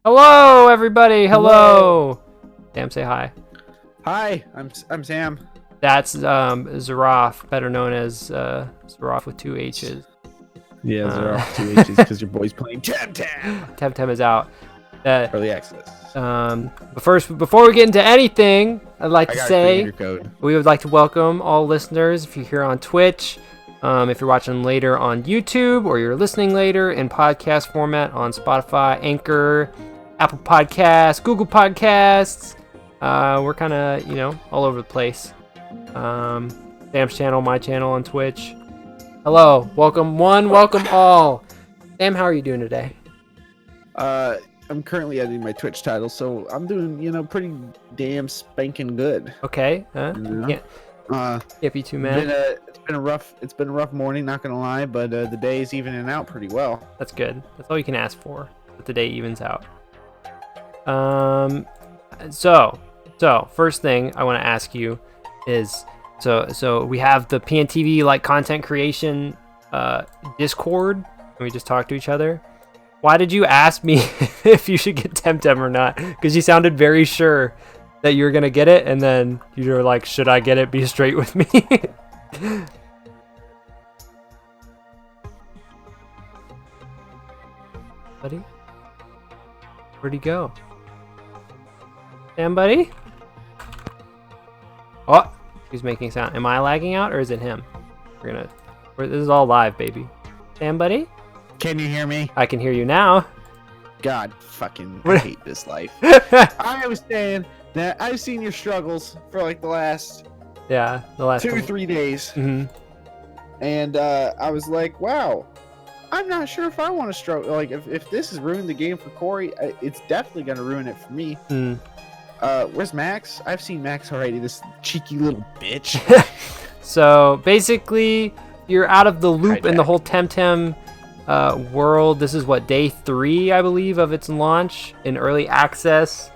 Hello, everybody. Hello. Sam, say hi. Hi, I'm Sam. That's Zaraf, better known as Zaraf with two H's. Yeah, they're off 2 H's because your boy's playing Temtem. Temtem is out. Early access. But first, before we get into anything, I'd like I to got a say creator code. we would like to welcome all listeners. If you're here on Twitch, if you're watching later on YouTube, or you're listening later in podcast format on Spotify, Anchor, Apple Podcasts, Google Podcasts. We're kind of, all over the place. Sam's channel, my channel on Twitch. Hello, welcome one, welcome all. Sam, how are you doing today? I'm currently editing my Twitch title, so I'm doing, pretty damn spanking good. Okay, can't be too mad. It's been a rough morning, not gonna lie, but the day is evening out pretty well. That's good. That's all you can ask for. That the day evens out. So first thing I want to ask you is, so we have the PNTV like content creation Discord, and we just talk to each other. Why did you ask me if you should get Temtem or not? Because you sounded very sure that you were gonna get it, and then you were like, "Should I get it? Be straight with me." Buddy, where'd he go? Sam, buddy? Oh, he's making sound. Am I lagging out, or is it him? This is all live, baby. Sam, buddy? Can you hear me? I can hear you now. God, fucking I hate this life. I was saying that I've seen your struggles for like the last Yeah, the last 2 or 3 days. Mm-hmm. And I was like, wow, I'm not sure if I want to struggle. Like, if this has ruined the game for Corey, it's definitely going to ruin it for me. Mm. Where's Max? I've seen Max already, this cheeky little bitch. So, basically, you're out of the loop in the whole Temtem world. This is, day 3, I believe, of its launch in early access.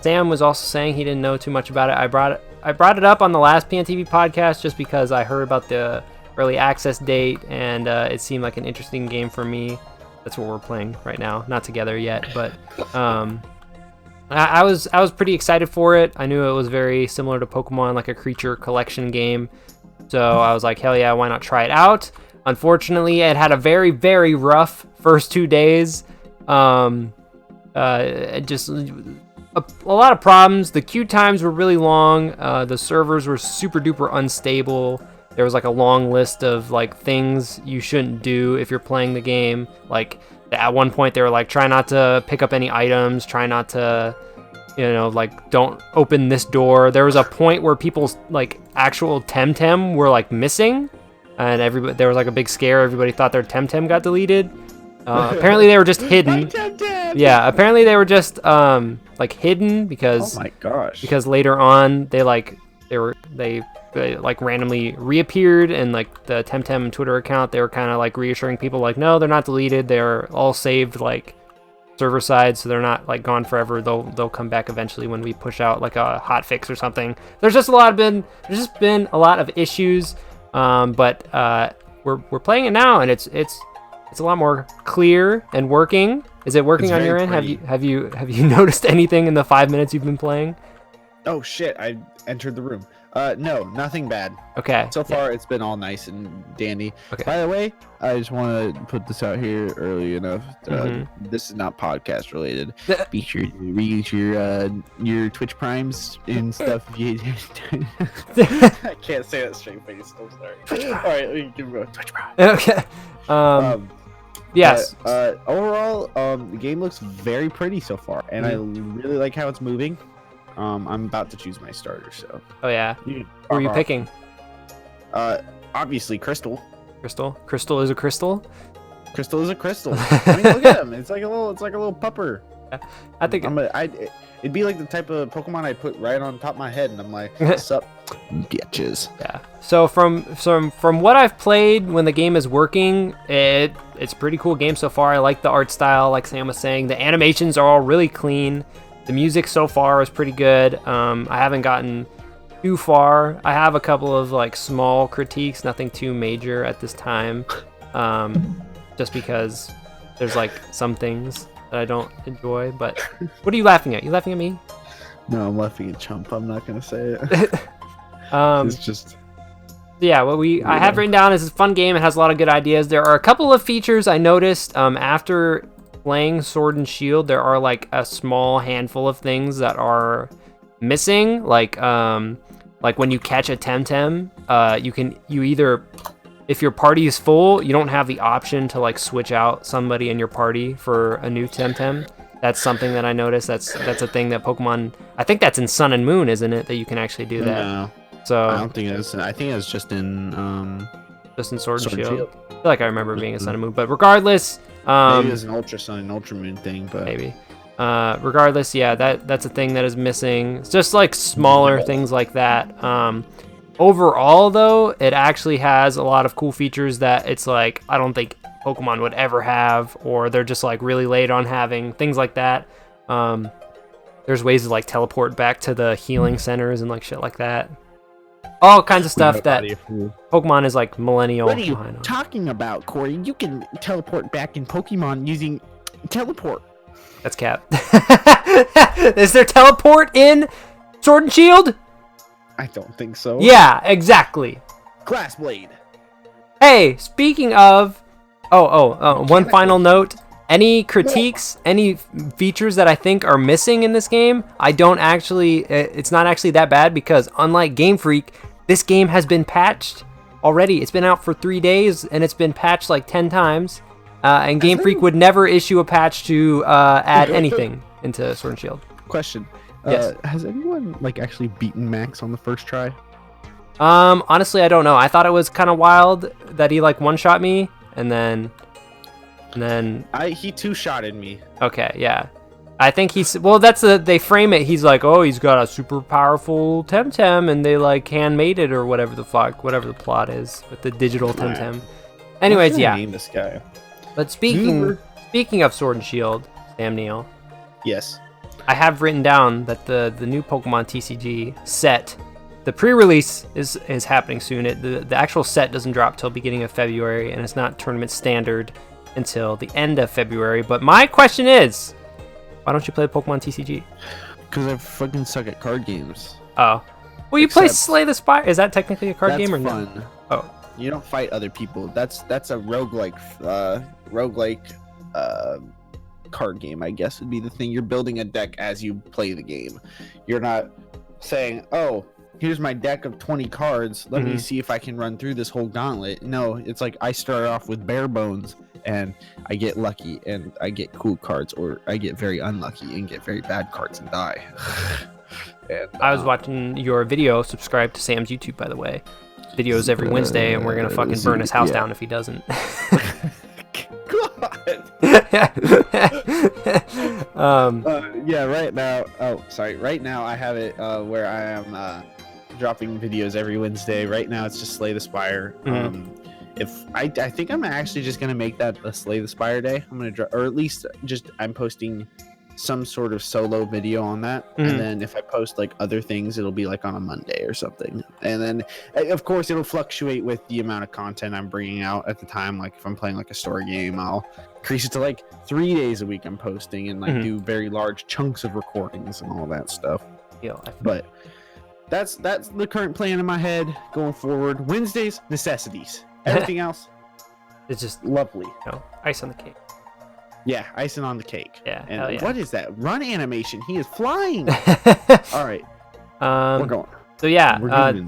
Sam was also saying he didn't know too much about it. I brought it up on the last PNTV podcast just because I heard about the early access date, and it seemed like an interesting game for me. That's what we're playing right now. Not together yet, but I was pretty excited for it. I knew it was very similar to Pokemon, like a creature collection game. So I was like, hell yeah, why not try it out? Unfortunately, it had a very, very rough first 2 days. Just a lot of problems. The queue times were really long. The servers were super duper unstable. There was like a long list of like things you shouldn't do if you're playing the game. Like at one point they were like, try not to pick up any items, try not to, like don't open this door. There was a point where people's like actual Temtem were like missing, and there was like a big scare. Everybody thought their Temtem got deleted. Apparently they were just hidden. Yeah, apparently they were just like hidden because oh my gosh, because later on they randomly reappeared, and like the Temtem Twitter account, they were kind of like reassuring people like, no, they're not deleted, they're all saved like server side, so they're not like gone forever. They'll come back eventually when we push out like a hot fix or something. There's just been a lot of issues, but we're playing it now, and it's a lot more clear and working. Is it working on your end? Pretty. Have you noticed anything in the 5 minutes you've been playing? Oh shit, I entered the room. No, nothing bad. Okay. So far, it's been all nice and dandy. Okay. By the way, I just want to put this out here early enough. This is not podcast related. Be sure to reuse your Twitch Primes and stuff. I can't say that straight face. I'm sorry. All right, we can go Twitch Prime. Okay. Yes. But, overall, the game looks very pretty so far, and I really like how it's moving. I'm about to choose my starter, so. Oh yeah. Who are you picking? Obviously Crystal. Crystal is a crystal. Crystal is a crystal. I mean, look at him. It's like a little pupper. I think it'd be like the type of Pokemon I put right on top of my head, and I'm like, what's up, bitches? Yeah. So from what I've played, when the game is working, it's a pretty cool game so far. I like the art style, like Sam was saying. The animations are all really clean. The music so far is pretty good. I haven't gotten too far. I have a couple of like small critiques, nothing too major at this time, just because there's like some things that I don't enjoy. But what are you laughing at? You laughing at me? No, I'm laughing at Chump. I'm not gonna say it. It's just. Yeah, what I have written down is a fun game. It has a lot of good ideas. There are a couple of features I noticed after playing Sword and Shield. There are like a small handful of things that are missing. Like when you catch a Temtem, you either, if your party is full, you don't have the option to like switch out somebody in your party for a new Temtem. That's something that I noticed. That's a thing that Pokemon. I think that's in Sun and Moon, isn't it? That you can actually do that. No. So I don't think it's. I think it's just in Sword and Shield. I feel like I remember being a Sun and Moon, but regardless, maybe it's an Ultra Sun and Ultra Moon thing, but maybe. Regardless, yeah, that's a thing that is missing. It's just like smaller things like that. Overall, though, it actually has a lot of cool features that it's like I don't think Pokemon would ever have, or they're just like really late on having things like that. There's ways to like teleport back to the healing centers and like shit like that. All kinds of stuff that Pokemon is like millennial. What are you talking about, Corey? You can teleport back in Pokemon using teleport. That's Cap. Is there teleport in Sword and Shield? I don't think so. Yeah, exactly. Glass Blade. Hey, speaking of... one final note. Any critiques, any features that I think are missing in this game, I don't actually... It's not actually that bad because unlike Game Freak, this game has been patched already. It's been out for 3 days and it's been patched like 10 times. And Game Freak would never issue a patch to add anything into Sword and Shield. Question. Yes. Has anyone like actually beaten Max on the first try? Honestly, I don't know. I thought it was kind of wild that he like one-shot me and then he two-shotted me. Okay, yeah. I think they frame it. He's like, oh, he's got a super powerful Temtem, and they like handmade it or whatever the plot is with the digital Temtem. Anyways, yeah. Name this guy. But speaking of Sword and Shield, Sam Neill. Yes. I have written down that the new Pokemon TCG set, the pre-release is happening soon. The actual set doesn't drop till beginning of February, and it's not tournament standard until the end of February. But my question is, why don't you play Pokemon TCG? Because I fucking suck at card games. Oh. Well, you play Slay the Spire. Is that technically a card game or fun. no? Oh. You don't fight other people. That's a roguelike card game, I guess would be the thing. You're building a deck as you play the game. You're not saying, oh, here's my deck of 20 cards. Let me see if I can run through this whole gauntlet. No, it's like I start off with bare bones and I get lucky and I get cool cards, or I get very unlucky and get very bad cards and die. And, I was watching your video. Subscribe to Sam's YouTube, by the way. Videos every Wednesday, and we're gonna fucking burn his house down if he doesn't. God. Right now. Oh, sorry. Right now, I have it where I am dropping videos every Wednesday. Right now, it's just Slay the Spire. If I think I'm actually just gonna make that a Slay the Spire day. I'm gonna or at least just I'm posting some sort of solo video on that, and then if I post like other things, it'll be like on a Monday or something, and then of course it'll fluctuate with the amount of content I'm bringing out at the time. Like if I'm playing like a story game, I'll increase it to like 3 days a week I'm posting, and like do very large chunks of recordings and all that stuff. But that's the current plan in my head going forward. Wednesdays, necessities. Everything else, it's just lovely. Ice on the cake. Yeah, icing on the cake. Yeah. And what is that? Run animation. He is flying. All right. We're going. So yeah,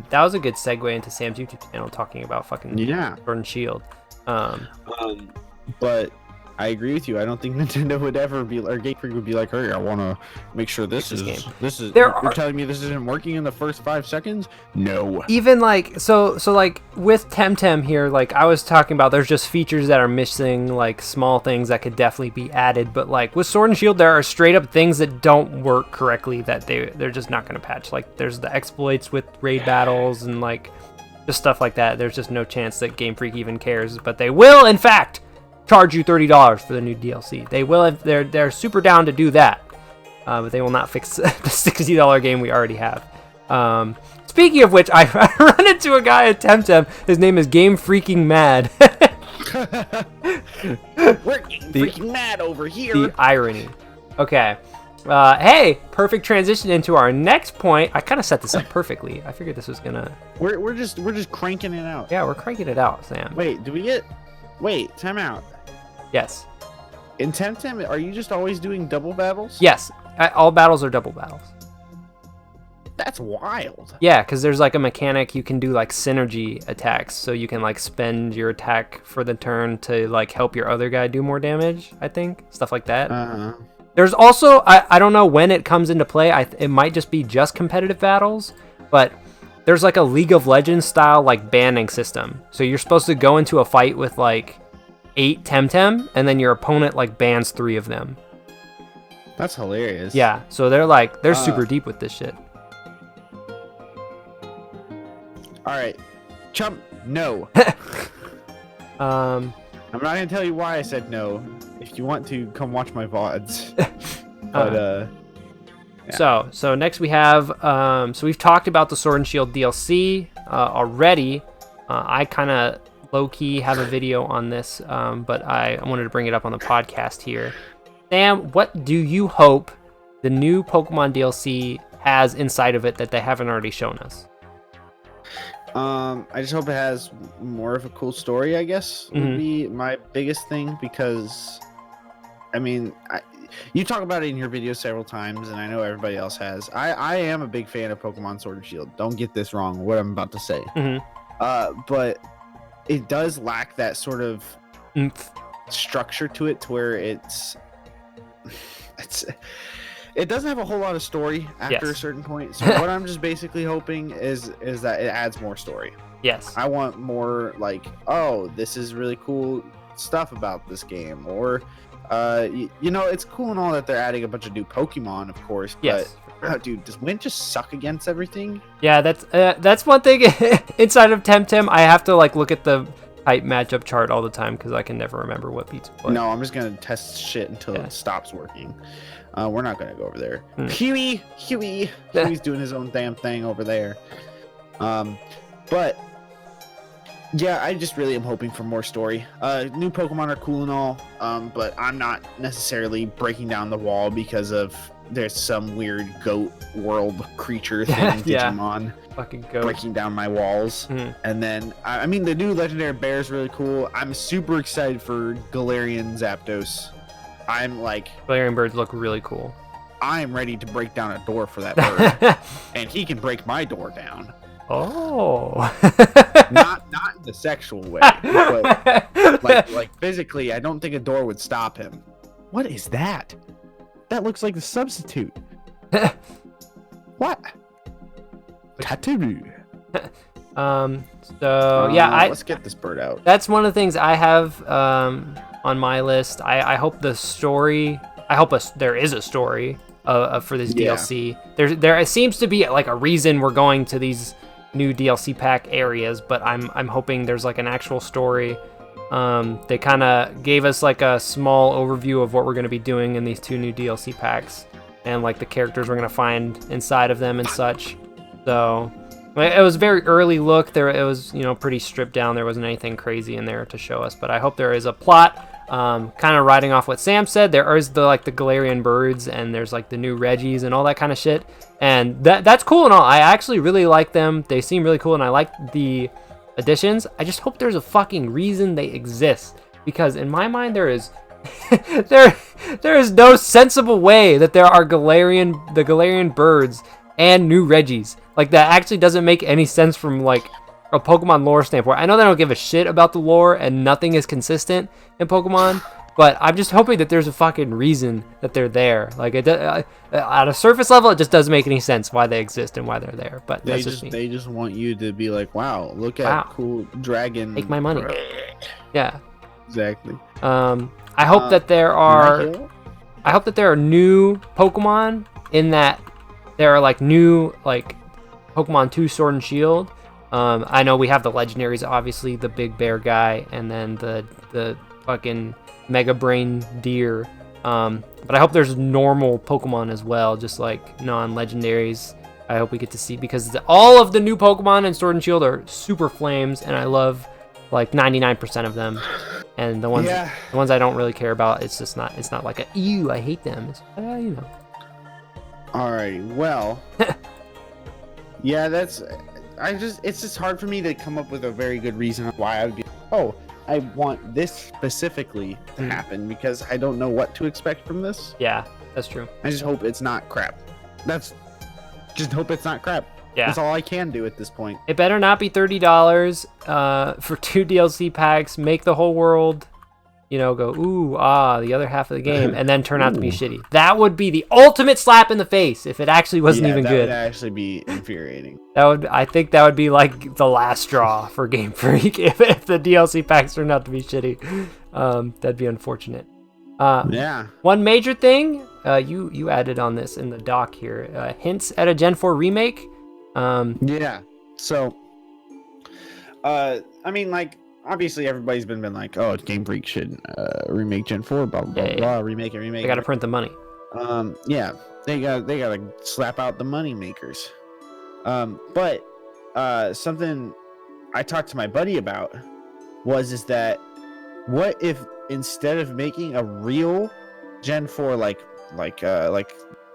that was a good segue into Sam's YouTube channel talking about fucking Sword and Shield. But I agree with you. I don't think Nintendo would ever be, or Game Freak would be like, hey, I want to make sure this is. You're telling me this isn't working in the first 5 seconds? No. Even like so like with Temtem here, like I was talking about, there's just features that are missing, like small things that could definitely be added. But like with Sword and Shield, there are straight up things that don't work correctly that they're just not going to patch. Like there's the exploits with raid battles and like just stuff like that. There's just no chance that Game Freak even cares, but they will in fact charge you $30 for the new DLC. They will if they're super down to do that, but they will not fix the $60 game we already have. Speaking of which, I run into a guy at Temtem. His name is Game Freaking Mad. We're getting freaking mad over here. The irony. Okay. Hey, perfect transition into our next point. I kind of set this up perfectly. I figured this was gonna. We're just cranking it out. Yeah, we're cranking it out, Sam. Wait, Wait, time out. Yes. In Temtem, are you just always doing double battles? Yes. All battles are double battles. That's wild. Yeah, because there's like a mechanic you can do like synergy attacks, so you can like spend your attack for the turn to like help your other guy do more damage. I think stuff like that. There's also I don't know when it comes into play. It might just be just competitive battles, but there's like a League of Legends style like banning system. So you're supposed to go into a fight with like 8 Temtem, and then your opponent like bans 3 of them. That's hilarious. Yeah, so they're super deep with this shit. All right, Chump, no. I'm not gonna tell you why I said no. If you want to, come watch my VODs. But yeah. So next we have so we've talked about the Sword and Shield DLC already. I kind of low-key have a video on this, but I wanted to bring it up on the podcast here. Sam, what do you hope the new Pokemon DLC has inside of it that they haven't already shown us? I just hope it has more of a cool story, I guess, would be my biggest thing, because, I mean, you talk about it in your video several times, and I know everybody else has. I am a big fan of Pokemon Sword and Shield. Don't get this wrong, what I'm about to say. But it does lack that sort of structure to it, to where it doesn't have a whole lot of story after a certain point. So what I'm just basically hoping is that it adds more story. Yes. I want more like, oh, this is really cool stuff about this game, or you know, it's cool and all that they're adding a bunch of new Pokemon, of course. Yes. But dude, does Wind just suck against everything? Yeah, that's one thing inside of Temtem. I have to like look at the type matchup chart all the time because I can never remember what beats what. No, I'm just gonna test shit until it stops working. We're not gonna go over there. Huey's doing his own damn thing over there. But yeah, I just really am hoping for more story. New Pokemon are cool and all, but I'm not necessarily breaking down the wall because of there's some weird goat world creature thing, Digimon, fucking goat, breaking down my walls. And then I mean, the new legendary bear is really cool. I'm super excited for Galarian Zapdos. I'm like, Galarian birds look really cool. I'm ready to break down a door for that bird, and he can break my door down. Oh, not in the sexual way, but like physically, I don't think a door would stop him. What is that? That looks like the substitute. What? Tattoo. So yeah, let's get this bird out. That's one of the things I have on my list. I hope the story. I hope there is a story for this DLC. There seems to be like a reason we're going to these new DLC pack areas, but I'm hoping there's like an actual story. They kind of gave us like a small overview of what we're going to be doing in these 2 new DLC packs, and like the characters we're going to find inside of them and such. So it was a very early look. It was, you know, pretty stripped down. There wasn't anything crazy in there to show us, but I hope there is a plot. Kind of riding off what Sam said, there is the Galarian birds, and there's like the new Reggies and all that kind of shit, and that's cool and all. I actually really like them. They seem really cool, and I like the additions. I just hope there's a fucking reason they exist, because in my mind there is there is no sensible way that there are the Galarian birds and new Reggies. Like, that actually doesn't make any sense from like a Pokemon lore standpoint. I know they don't give a shit about the lore and nothing is consistent in Pokemon, but I'm just hoping that there's a fucking reason that they're there. Like, at a surface level, it just doesn't make any sense why they exist and why they're there. But they just want you to be like, wow, look at cool dragon. Make my money. Yeah. Exactly. I hope that there are new Pokemon, in that there are like new like Pokemon 2 Sword and Shield. I know we have the legendaries, obviously, the big bear guy, and then the fucking Mega Brain Deer. But I hope there's normal Pokemon as well, just like non-legendaries. I hope we get to see, because all of the new Pokemon in Sword and Shield are super flames, and I love like 99% of them. And the ones I don't really care about, it's not like a ew, I hate them. It's you know. All right. Well. Yeah, it's just hard for me to come up with a very good reason why I would be. Oh, I want this specifically to happen because I don't know what to expect from this. Yeah, that's true. I just hope it's not crap. Just hope it's not crap. Yeah. That's all I can do at this point. It better not be $30 for 2 DLC packs, make the whole world, you know, go, ooh, the other half of the game, and then turn out to be shitty. That would be the ultimate slap in the face if it actually wasn't even good. That would actually be infuriating. I think that would be like the last straw for Game Freak if the DLC packs turned out to be shitty. That'd be unfortunate. Yeah. One major thing, you added on this in the doc here, hints at a Gen 4 remake. Yeah. So, I mean, like, obviously everybody's been like, oh, Game Freak should remake Gen 4, blah blah blah, remake it. They gotta print the money. Yeah, they gotta slap out the money makers. But something I talked to my buddy about is that what if instead of making a real Gen 4 like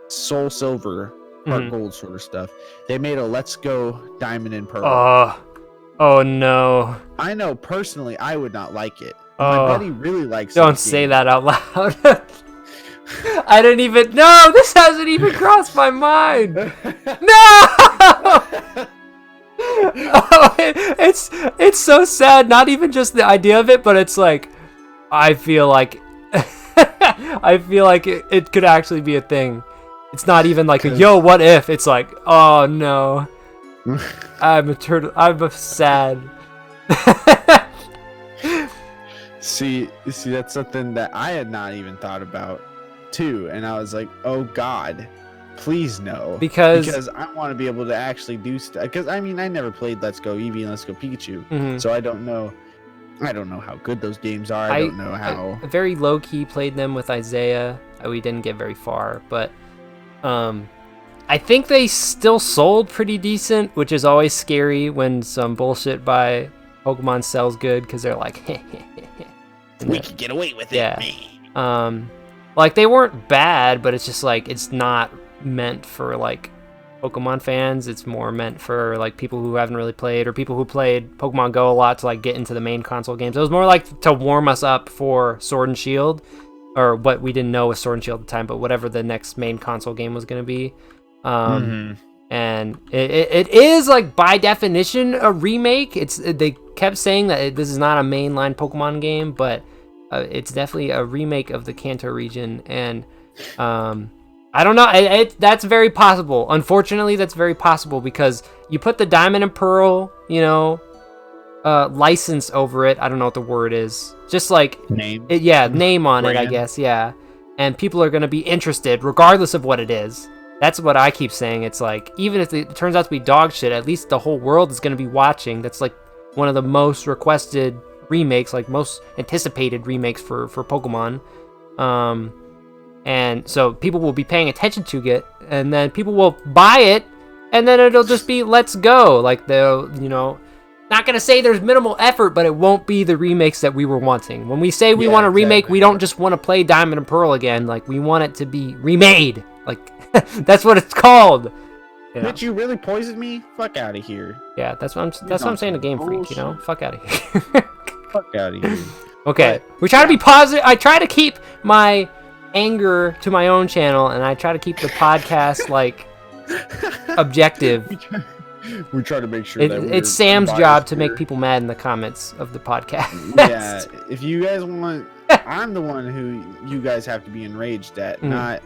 Soul Silver Heart Gold sort of stuff, they made a Let's Go Diamond and Pearl. Oh no. I know personally I would not like it. My buddy really likes it. Don't say that out loud. I didn't even know. This hasn't even crossed my mind. No! It's so sad. Not even just the idea of it, but it's like I feel like it could actually be a thing. It's not even like a yo, what if? It's like, oh no. I'm sad. See, that's something that I had not even thought about too, and I was like, oh God, please no, because I want to be able to actually do stuff. Because I mean, I never played Let's Go Eevee and Let's Go Pikachu, so I don't know how good those games are. I don't know how. I very low key played them with Isaiah. We didn't get very far, but I think they still sold pretty decent, which is always scary when some bullshit by Pokemon sells good, because they're like, we can get away with it. Yeah. Like they weren't bad, but it's just like it's not meant for like Pokemon fans. It's more meant for like people who haven't really played or people who played Pokemon Go a lot to like get into the main console games. It was more like to warm us up for Sword and Shield, or what we didn't know was Sword and Shield at the time, but whatever the next main console game was going to be. And it is like by definition a remake. They kept saying that this is not a mainline Pokemon game, but it's definitely a remake of the Kanto region. And I don't know. That's very possible. Unfortunately, that's very possible because you put the Diamond and Pearl, license over it. I don't know what the word is. Just like name. Name on Brand. it, I guess. Yeah, and people are gonna be interested regardless of what it is. That's what I keep saying. It's like, even if it turns out to be dog shit, at least the whole world is going to be watching. That's like one of the most requested remakes, like most anticipated remakes for Pokemon. And so people will be paying attention to it, and then people will buy it, and then it'll just be, let's go. Like, they'll, not going to say there's minimal effort, but it won't be the remakes that we were wanting. When we say we want a remake, we don't just want to play Diamond and Pearl again. Like, we want it to be remade. Like, that's what it's called. But you really poisoned me? Fuck out of here. Yeah, that's what I'm saying to Game Freak, Fuck out of here. Fuck out of here. Okay, we try to be positive. I try to keep my anger to my own channel, and I try to keep the podcast, like, objective. We try to make sure that it's Sam's job to make people mad in the comments of the podcast. Yeah, if you guys want... I'm the one who you guys have to be enraged at, not...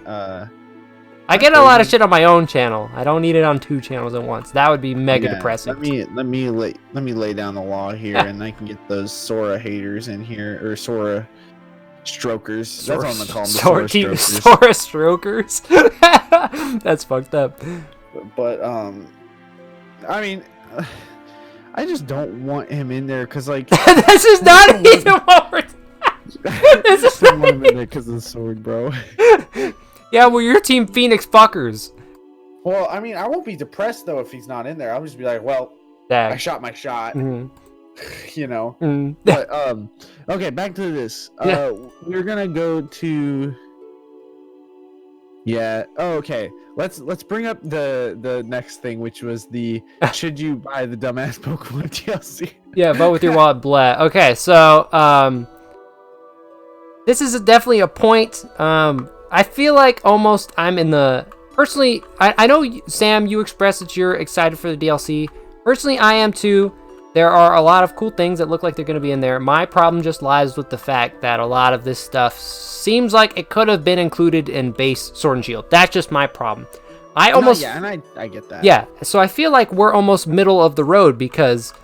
I get a lot of shit on my own channel. I don't need it on 2 channels at once. That would be mega depressing. Let me lay down the law here, and I can get those Sora haters in here, or Sora strokers. That's what I'm gonna call them. Sora strokers. That's fucked up. But I mean, I just don't want him in there because like this is not even what we're. This is not want him in there because of the sword, bro. Yeah, well, you're Team Phoenix fuckers. Well, I mean, I won't be depressed though if he's not in there. I'll just be like, well, I shot my shot. Mm-hmm. you know. Mm. But okay, back to this. Yeah. We're gonna go to. Yeah. Oh, okay. Let's bring up the next thing, which was the should you buy the dumbass Pokemon DLC? Yeah, vote with your wallet, blah. Okay, so this is definitely a point. I feel like almost I'm in the personally. I know Sam, you expressed that you're excited for the DLC. Personally, I am too. There are a lot of cool things that look like they're going to be in there. My problem just lies with the fact that a lot of this stuff seems like it could have been included in base Sword and Shield. That's just my problem. I get that. Yeah, so I feel like we're almost middle of the road because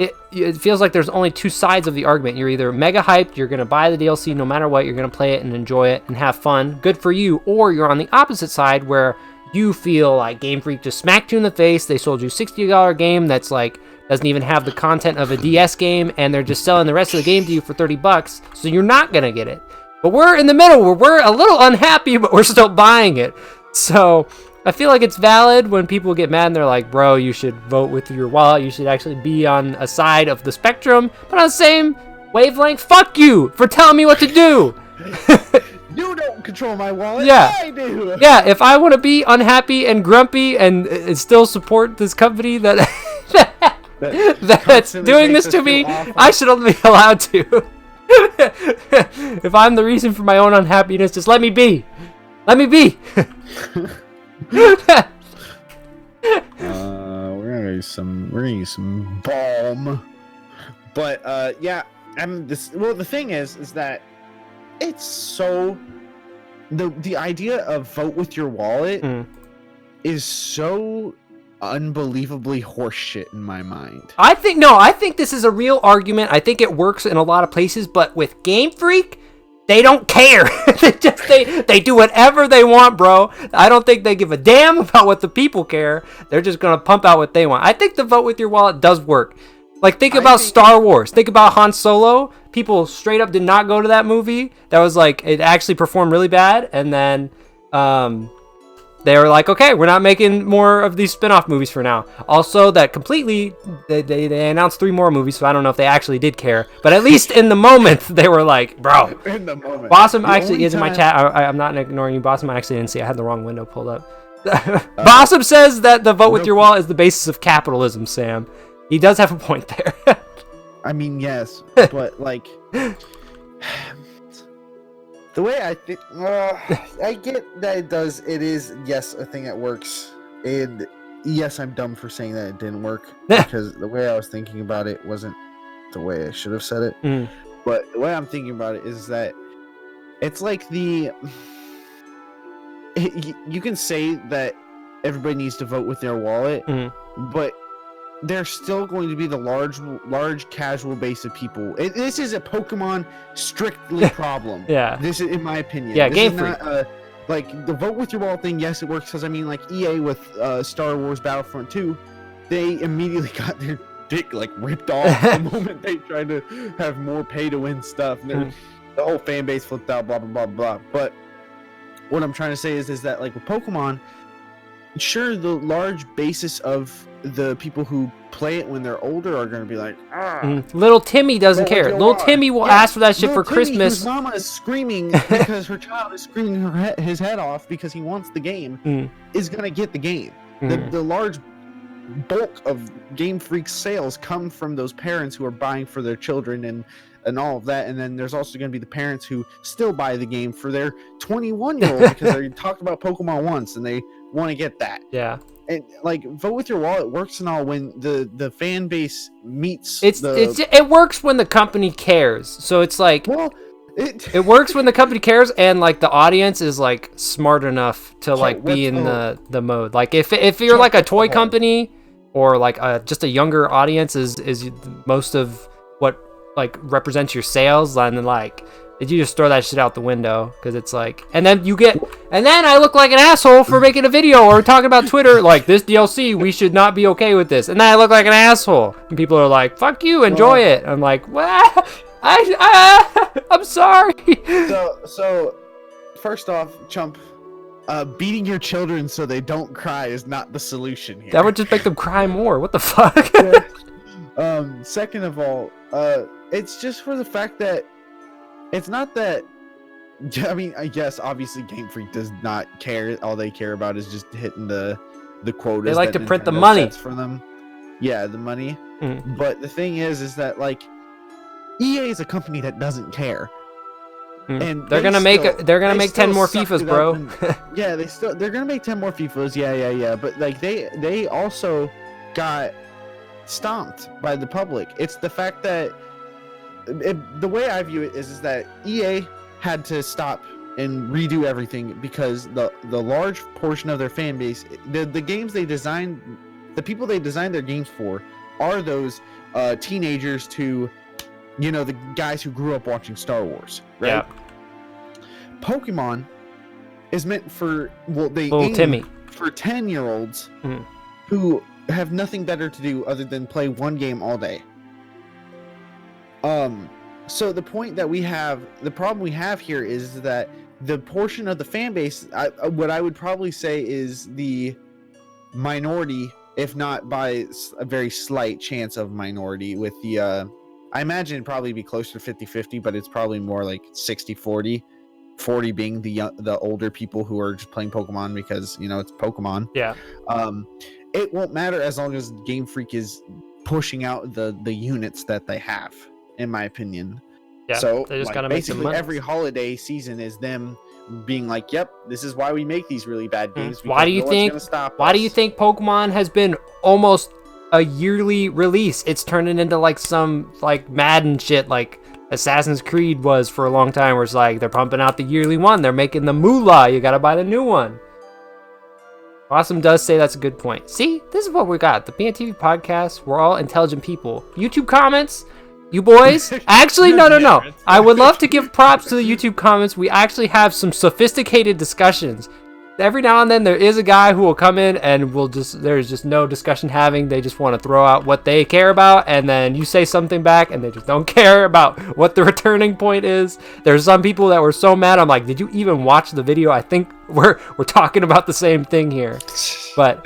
it feels like there's only two sides of the argument. You're either mega hyped, you're going to buy the DLC no matter what, you're going to play it and enjoy it and have fun, good for you, or you're on the opposite side where you feel like Game Freak just smacked you in the face. They sold you $60 game that's like doesn't even have the content of a DS game, and they're just selling the rest of the game to you for $30, so you're not gonna get it. But we're in the middle where we're a little unhappy, but we're still buying it. So I feel like it's valid when people get mad and they're like, bro, you should vote with your wallet. You should actually be on a side of the spectrum. But on the same wavelength, fuck you for telling me what to do. You don't control my wallet. Yeah. I do. Yeah, if I want to be unhappy and grumpy and still support this company that that's doing this to me, I should only be allowed to. If I'm the reason for my own unhappiness, just let me be. Let me be. We're gonna use some balm. But yeah, the thing is that it's so the idea of vote with your wallet is so unbelievably horseshit in my mind. I think this is a real argument. I think it works in a lot of places, but with Game Freak, they don't care. they do whatever they want, bro. I don't think they give a damn about what the people care. They're just gonna pump out what they want. I think the vote with your wallet does work. Like, think about Star Wars. Think about Han Solo. People straight up did not go to that movie. That was like, it actually performed really bad. And then they were like, okay, we're not making more of these spin-off movies for now. Also, that completely, they announced 3 more movies, so I don't know if they actually did care. But at least in the moment, they were like, bro. In the moment. Bossum actually is in my chat. I'm not ignoring you. Bossum, I actually didn't see. I had the wrong window pulled up. Bossum says that the vote with your wallet is the basis of capitalism, Sam. He does have a point there. I mean, yes, but like the way I think, I get that it does. It is, yes, a thing that works, and yes, I'm dumb for saying that it didn't work because the way I was thinking about it wasn't the way I should have said it. But the way I'm thinking about it is that it's like you can say that everybody needs to vote with their wallet, but there's still going to be the large casual base of people. This is a Pokemon strictly problem. Yeah. This is, in my opinion. Yeah, this Game is Freak. not, like, the vote with your wallet thing, yes, it works, because, I mean, like, EA with Star Wars Battlefront 2, they immediately got their dick, like, ripped off the moment they tried to have more pay-to-win stuff. And the whole fan base flipped out, blah, blah, blah, blah. But what I'm trying to say is that, like, with Pokemon, sure, the large basis of the people who play it when they're older are going to be like, Little Timmy doesn't care. Little Timmy will ask for that shit for Christmas. Whose mama is screaming because her child is screaming his head off because he wants the game, is going to get the game. The large bulk of Game Freak sales come from those parents who are buying for their children and all of that. And then there's also going to be the parents who still buy the game for their 21-year-old because they talked about Pokemon once and they want to get that. Yeah. And like, vote with your wallet works and all when the fan base meets. It works when the company cares. So it's like, well, it works when the company cares and like the audience is like smart enough to like be in the mode. Like if you're like a toy company or like just a younger audience is most of what like represents your sales, and like you just throw that shit out the window because it's like, and then I look like an asshole for making a video or talking about Twitter like this DLC, we should not be okay with this, and then I look like an asshole and people are like, fuck you, enjoy it. I'm like, what? I'm sorry. So first off, Chump, beating your children so they don't cry is not the solution here. That would just make them cry more. What the fuck? Second of all, it's just for the fact that it's not that. I mean, I guess obviously Game Freak does not care. All they care about is just hitting the quotas. They like to that print the Nintendo money sets for them. Yeah, the money. Mm. But the thing is that like EA is a company that doesn't care. And they're gonna make 10 more FIFAs, bro. Yeah, they're gonna make 10 more FIFAs. Yeah. But like they also got stomped by the public. It's the fact that the way I view it is that EA had to stop and redo everything because the large portion of their fan base, the games they designed, the people they designed their games for, are those teenagers to, the guys who grew up watching Star Wars, right? Yeah. Pokemon is meant for Timmy, for 10-year-olds who have nothing better to do other than play one game all day. So the problem we have here is that the portion of the fan base, what I would probably say is the minority, if not by a very slight chance of minority, with the I imagine it'd probably be closer to 50-50, but it's probably more like 60-40. 40 being the older people who are just playing Pokemon because it's Pokemon. Yeah. It won't matter as long as Game Freak is pushing out the units that they have, in my opinion. Yeah, so they just gotta make some basically money. Every holiday season is them being like, "Yep, this is why we make these really bad games." Why do you think Pokemon has been almost a yearly release? It's turning into like some like Madden shit, like Assassin's Creed was for a long time, where it's like they're pumping out the yearly one, they're making the moolah, you gotta buy the new one. Awesome does say that's a good point. See, this is what we got. The PNTV podcast, we're all intelligent people. YouTube comments, you boys, actually, no. I would love to give props to the YouTube comments. We actually have some sophisticated discussions. Every now and then there is a guy who will come in and there's just no discussion having. They just want to throw out what they care about, and then you say something back and they just don't care about what the returning point is. There's some people that were so mad. I'm like, did you even watch the video? I think we're talking about the same thing here. But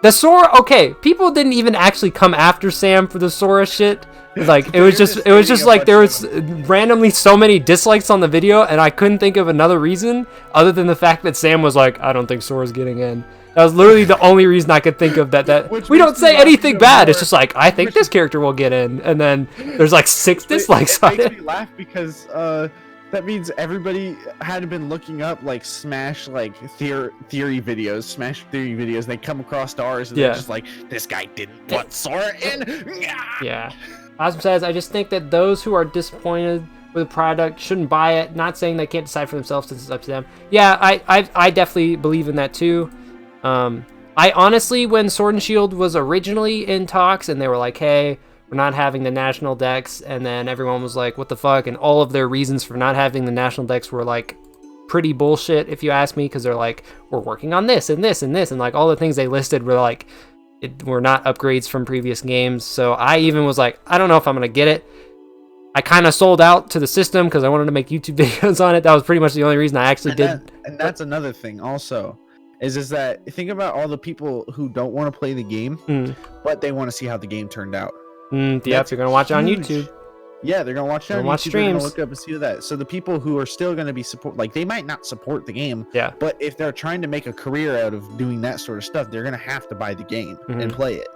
the Sora, okay, people didn't even actually come after Sam for the Sora shit. Like it was just like there was randomly so many dislikes on the video, and I couldn't think of another reason other than the fact that Sam was like, I don't think Sora's getting in. That was literally the only reason I could think of that we don't say anything bad. It's just like, I think this character will get in, and then there's like 6 dislikes on it. It makes me laugh because that means everybody had been looking up like Smash theory videos. They come across ours and they're just like, this guy didn't want Sora in. Yeah. Awesome says, I just think that those who are disappointed with the product shouldn't buy it. Not saying they can't decide for themselves since it's up to them. Yeah, I definitely believe in that too. I honestly, when Sword and Shield was originally in talks and they were like, hey, we're not having the national decks, and then everyone was like, what the fuck? And all of their reasons for not having the national decks were like pretty bullshit, if you ask me, because they're like, we're working on this and this and this, and like all the things they listed were like, were not upgrades from previous games. So I even was like, I don't know if I'm gonna get it. I kind of sold out to the system because I wanted to make YouTube videos on it. That was pretty much the only reason I actually did. And that's another thing also, is that think about all the people who don't want to play the game, but they want to see how the game turned out. Yep, you're gonna watch it on YouTube. Yeah, they're gonna watch it on YouTube. Watch streams. They're gonna look up and see that. So the people who are still gonna be they might not support the game. Yeah. But if they're trying to make a career out of doing that sort of stuff, they're gonna have to buy the game and play it.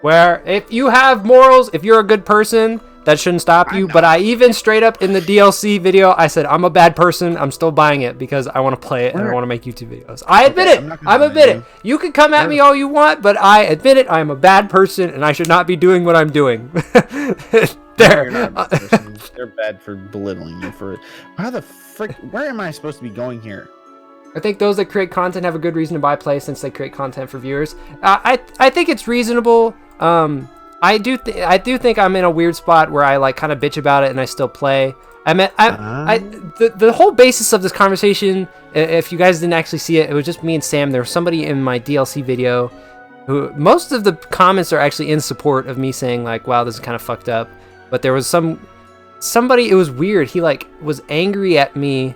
Where if you have morals, if you're a good person, that shouldn't stop you. But I even straight up in the DLC video, I said, I'm a bad person. I'm still buying it because I want to play it and I want to make YouTube videos. I admit it. I admit it. You can come at me all you want, but I admit it. I'm a bad person and I should not be doing what I'm doing. There. They're bad for belittling you for it. How the frick? Where am I supposed to be going here? I think those that create content have a good reason to buy play since they create content for viewers. I think it's reasonable. I do think I'm in a weird spot where I like kind of bitch about it and I still play. The whole basis of this conversation, if you guys didn't actually see it, it was just me and Sam. There was somebody in my DLC video who most of the comments are actually in support of me saying like, wow, this is kind of fucked up. But there was somebody, it was weird. He like was angry at me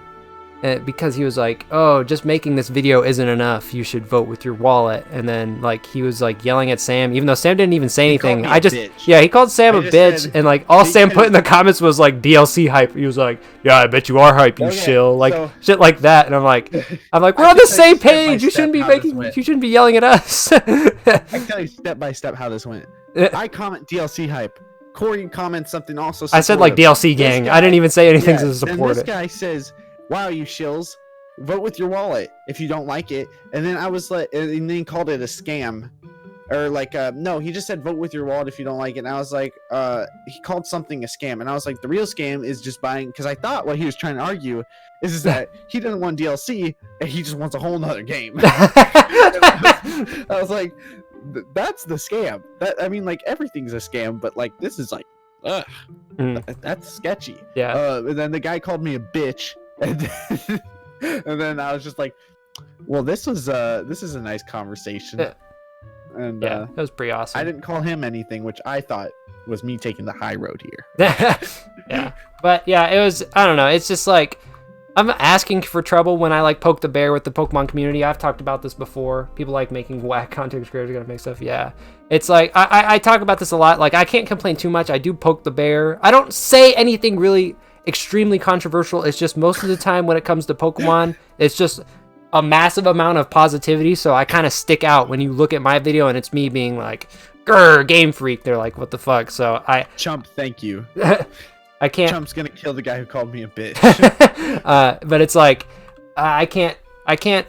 because he was like, oh, just making this video isn't enough. You should vote with your wallet. And then like he was like yelling at Sam, even though Sam didn't even say anything. He called Sam a bitch, and like all Sam put in the comments was like DLC hype. He was like, yeah, I bet you are hype, you shill, like shit like that. And I'm like, we're on the same page. You shouldn't be yelling at us. I can tell you step by step how this went. I comment DLC hype. Corey comments something also supportive. I said like DLC gang. I didn't even say anything to support it. And this guy says, wow, you shills, vote with your wallet if you don't like it. And then I was like, and then he called it a scam, or like, no, he just said vote with your wallet if you don't like it. And I was like, he called something a scam, and I was like, the real scam is just buying, because I thought what he was trying to argue is that he doesn't want DLC and he just wants a whole nother game. I was like, that's the scam. I mean, like everything's a scam, but like this is like, that's sketchy. Yeah. And then the guy called me a bitch. And then I was just like, well, this is a nice conversation. And that was pretty awesome. I didn't call him anything, which I thought was me taking the high road here. Yeah. But yeah, it was, I don't know, it's just like, I'm asking for trouble when I like poke the bear with the Pokemon community. I've talked about this before. People like making whack content creators gonna make stuff. Yeah, it's like I talk about this a lot. Like I can't complain too much. I do poke the bear. I don't say anything really extremely controversial. It's just most of the time when it comes to Pokemon, it's just a massive amount of positivity. So I kind of stick out when you look at my video and it's me being like, "Grr, Game Freak." They're like, "What the fuck?" So Chump, thank you. I can't. Chump's gonna kill the guy who called me a bitch. But it's like I can't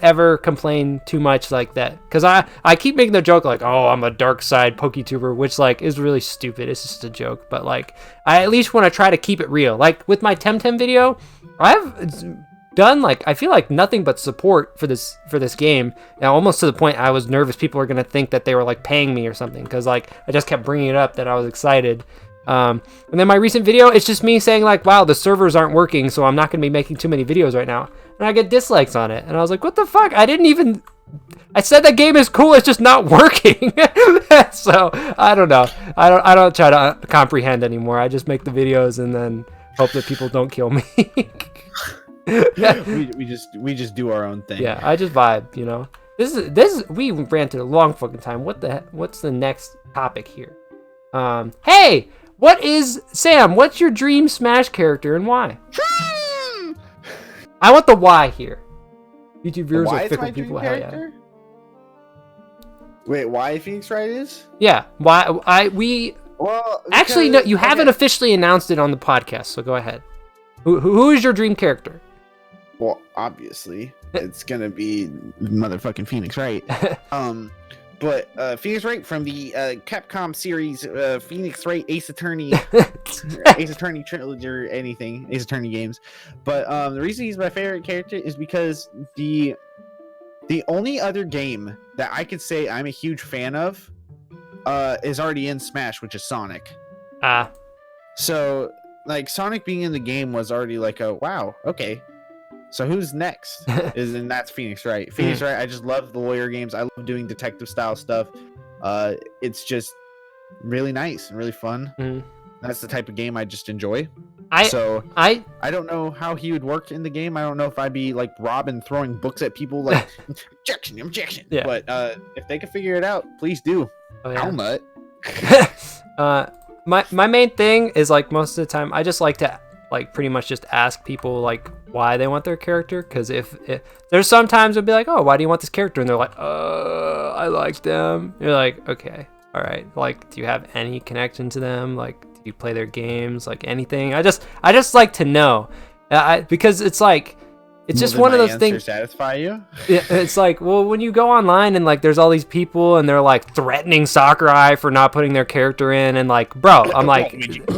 ever complain too much like that, because I keep making the joke like, oh, I'm a dark side PokeTuber, which like is really stupid. It's just a joke, but like I at least want to try to keep it real. Like with my Temtem video, I've done like, I feel like nothing but support for this game, and almost to the point I was nervous people are gonna think that they were like paying me or something, because like I just kept bringing it up that I was excited. And then my recent video, it's just me saying like, wow, the servers aren't working, so I'm not gonna be making too many videos right now, and I get dislikes on it, and I was like, what the fuck? I said that game is cool, it's just not working. So I don't know, I don't try to comprehend anymore. I just make the videos and then hope that people don't kill me. we just do our own thing. Yeah, I just vibe, you know. This is we ranted a long fucking time. What's the next topic here? Hey, Sam, what's your dream Smash character and why? I want the why here. YouTube viewers are fickle people. Hell yeah. Wait, why Phoenix Wright is? Yeah, well, actually no, you haven't officially announced it on the podcast, so go ahead. Who is your dream character? Well, obviously, it's gonna be motherfucking Phoenix Wright. But Phoenix Wright from the Capcom series, Phoenix Wright Ace Attorney, Ace Attorney trilogy or anything, Ace Attorney games. But the reason he's my favorite character is because the only other game that I could say I'm a huge fan of is already in Smash, which is Sonic. So like Sonic being in the game was already like a wow, okay. So who's next? And that's Phoenix Wright. Phoenix Wright, I just love the lawyer games. I love doing detective style stuff. It's just really nice and really fun. That's the type of game I just enjoy. I don't know how he would work in the game. I don't know if I'd be like Robin throwing books at people like objection. Yeah. But if they can figure it out, please do. Oh, yeah. Helmet. My main thing is like most of the time I just like to like pretty much just ask people like why they want their character, because if there's sometimes it'll be like, oh, why do you want this character, and they're like, I like them. You're like, okay, all right, like do you have any connection to them, like do you play their games, like anything? I just like to know, because it's like it's just one of those things. Satisfy you? Yeah, it's like, well, when you go online and like there's all these people and they're like threatening Sakurai for not putting their character in, and like, bro, I'm like,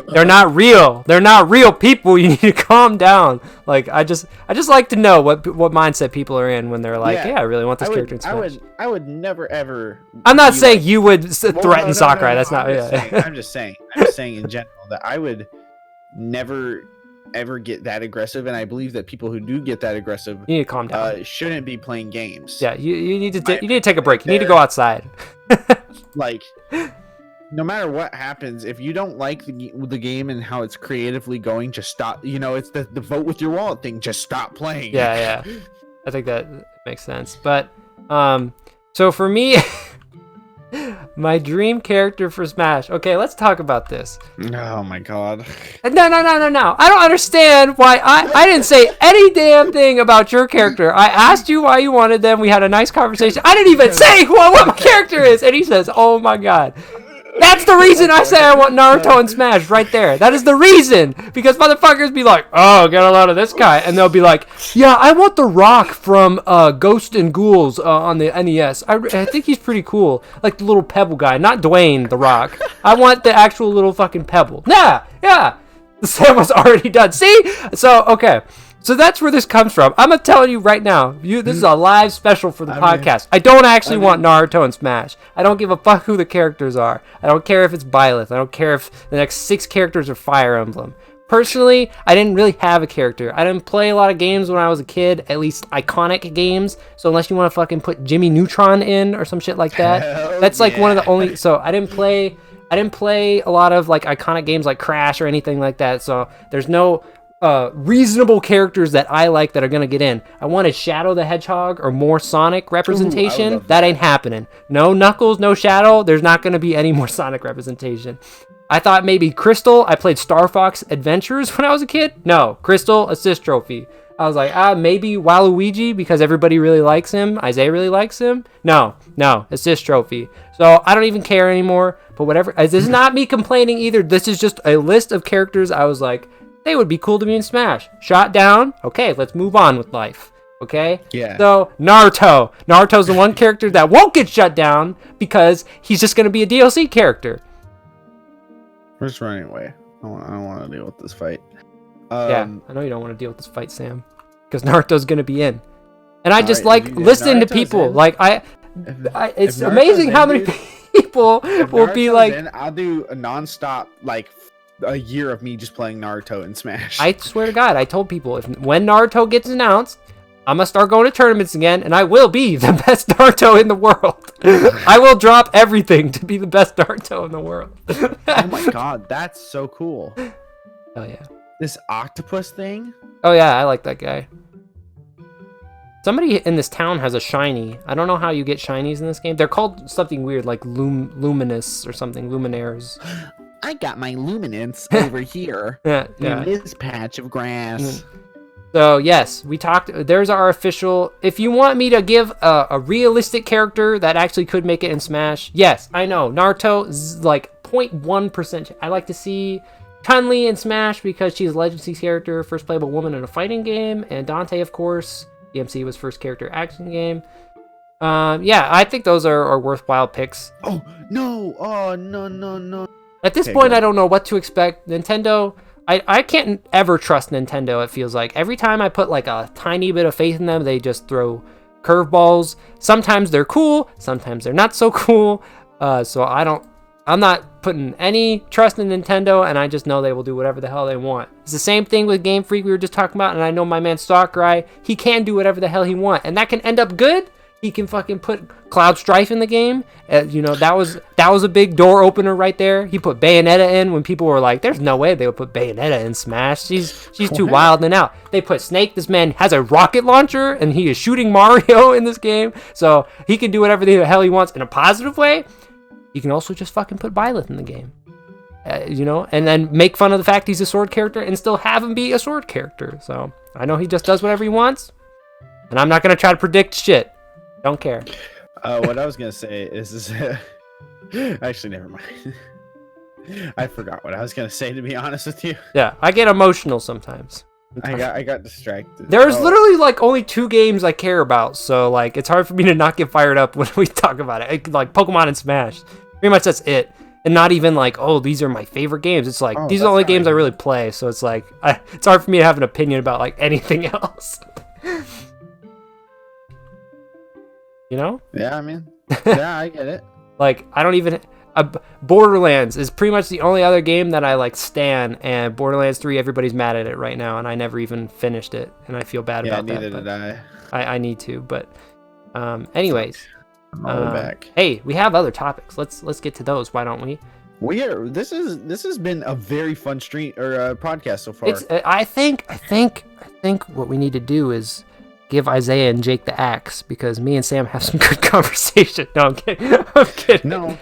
they're not real. They're not real people. You need to calm down. Like, I just like to know what mindset people are in when they're like, yeah, I really want this character in Smash. I would never ever. I'm not saying you would threaten Sakurai. That's not. I'm just saying in general that I would never ever get that aggressive, and I believe that people who do get that aggressive, you need to calm down. Shouldn't be playing games. Yeah, you need to take a break. You need to go outside. Like, no matter what happens, if you don't like the game and how it's creatively going, just stop. You know, it's the vote with your wallet thing. Just stop playing. Yeah. I think that makes sense. But so for me, my dream character for Smash. Okay, let's talk about this. Oh my god. No. I don't understand why I didn't say any damn thing about your character. I asked you why you wanted them. We had a nice conversation. I didn't even say what my character is. And he says, oh my god. That's the reason I say I want Naruto and Smash right there. That is the reason. Because motherfuckers be like, oh, get a load of this guy. And they'll be like, yeah, I want the Rock from Ghost and Ghouls on the NES. I think he's pretty cool. Like the little pebble guy. Not Dwayne, the Rock. I want the actual little fucking pebble. Yeah. The Sam was already done. See? So, okay. So that's where this comes from. I'm telling you right now, this is a live special for the podcast. I don't actually want Naruto and Smash. I don't give a fuck who the characters are. I don't care if it's Byleth. I don't care if the next 6 characters are Fire Emblem. Personally, I didn't really have a character. I didn't play a lot of games when I was a kid, at least iconic games. So unless you want to fucking put Jimmy Neutron in or some shit like that, that's like one of the only. So I didn't play a lot of like iconic games like Crash or anything like that. So there's no reasonable characters that I like that are gonna get in. I wanted Shadow the Hedgehog or more Sonic representation. Ooh, that ain't happening. No Knuckles, no Shadow. There's not gonna be any more Sonic representation. I thought maybe Crystal. I played Star Fox Adventures when I was a kid. No, Crystal assist trophy. I was like, maybe Waluigi because everybody really likes him. Isaiah really likes him. No, assist trophy. So I don't even care anymore. But whatever. This is not me complaining either. This is just a list of characters I was like, they would be cool to be in Smash. Shot down. Okay, let's move on with life. Okay? Yeah. So, Naruto. Naruto's the one character that won't get shut down because he's just going to be a DLC character. We're just running away. I don't want to deal with this fight. Yeah, I know you don't want to deal with this fight, Sam. Because Naruto's going to be in. And I just like listening to people. Like, it's amazing how many people will be like... I'll do a non-stop, like... a year of me just playing Naruto and Smash. I swear to God, I told people when Naruto gets announced, I'm gonna start going to tournaments again, and I will be the best Naruto in the world. I will drop everything to be the best Naruto in the world. Oh my god, that's so cool. Oh yeah. This octopus thing? Oh yeah, I like that guy. Somebody in this town has a shiny. I don't know how you get shinies in this game. They're called something weird, like luminous or something, luminaires. I got my luminance over here yeah. in this patch of grass. So yes, we talked. There's our official. If you want me to give a realistic character that actually could make it in Smash, yes, I know Naruto is like 0.1%. I like to see Chun-Li in Smash because she's a Legacy character, first playable woman in a fighting game, and Dante, of course. DMC was first character action game. Yeah, I think those are worthwhile picks. Oh no! Oh no! At this point, I don't know what to expect. Nintendo, I can't ever trust Nintendo, it feels like. Every time I put like a tiny bit of faith in them, they just throw curveballs. Sometimes they're cool, sometimes they're not so cool. So I'm not putting any trust in Nintendo, and I just know they will do whatever the hell they want. It's the same thing with Game Freak we were just talking about, and I know my man Stalkrai, he can do whatever the hell he wants, and that can end up good. He can fucking put Cloud Strife in the game. That was a big door opener right there. He put Bayonetta in when people were like, "There's no way they would put Bayonetta in Smash. She's too wild and out." They put Snake. This man has a rocket launcher and he is shooting Mario in this game, so he can do whatever the hell he wants in a positive way. You can also just fucking put Byleth in the game, and then make fun of the fact he's a sword character and still have him be a sword character. So I know he just does whatever he wants, and I'm not gonna try to predict shit. Don't care. What I was gonna say is actually never mind. I forgot what I was gonna say, to be honest with you. Yeah, I get emotional sometimes. I got distracted. There's literally like only 2 games I care about, so like it's hard for me to not get fired up when we talk about it. Like Pokemon and Smash. Pretty much that's it. And not even like, oh, these are my favorite games. It's like these are the only games I really play, so it's like it's hard for me to have an opinion about like anything else. You know? Yeah, I mean, yeah, I get it. Like, I don't even... Borderlands is pretty much the only other game that I, like, stan, and Borderlands 3, everybody's mad at it right now, and I never even finished it, and I feel bad about that. Yeah, neither did I. I need to, but... anyways. all the way back. Hey, we have other topics. Let's get to those. Why don't we? This has been a very fun stream or podcast so far. I think what we need to do is give Isaiah and Jake the axe, because me and Sam have some good conversation. No, I'm kidding. I'm kidding. No,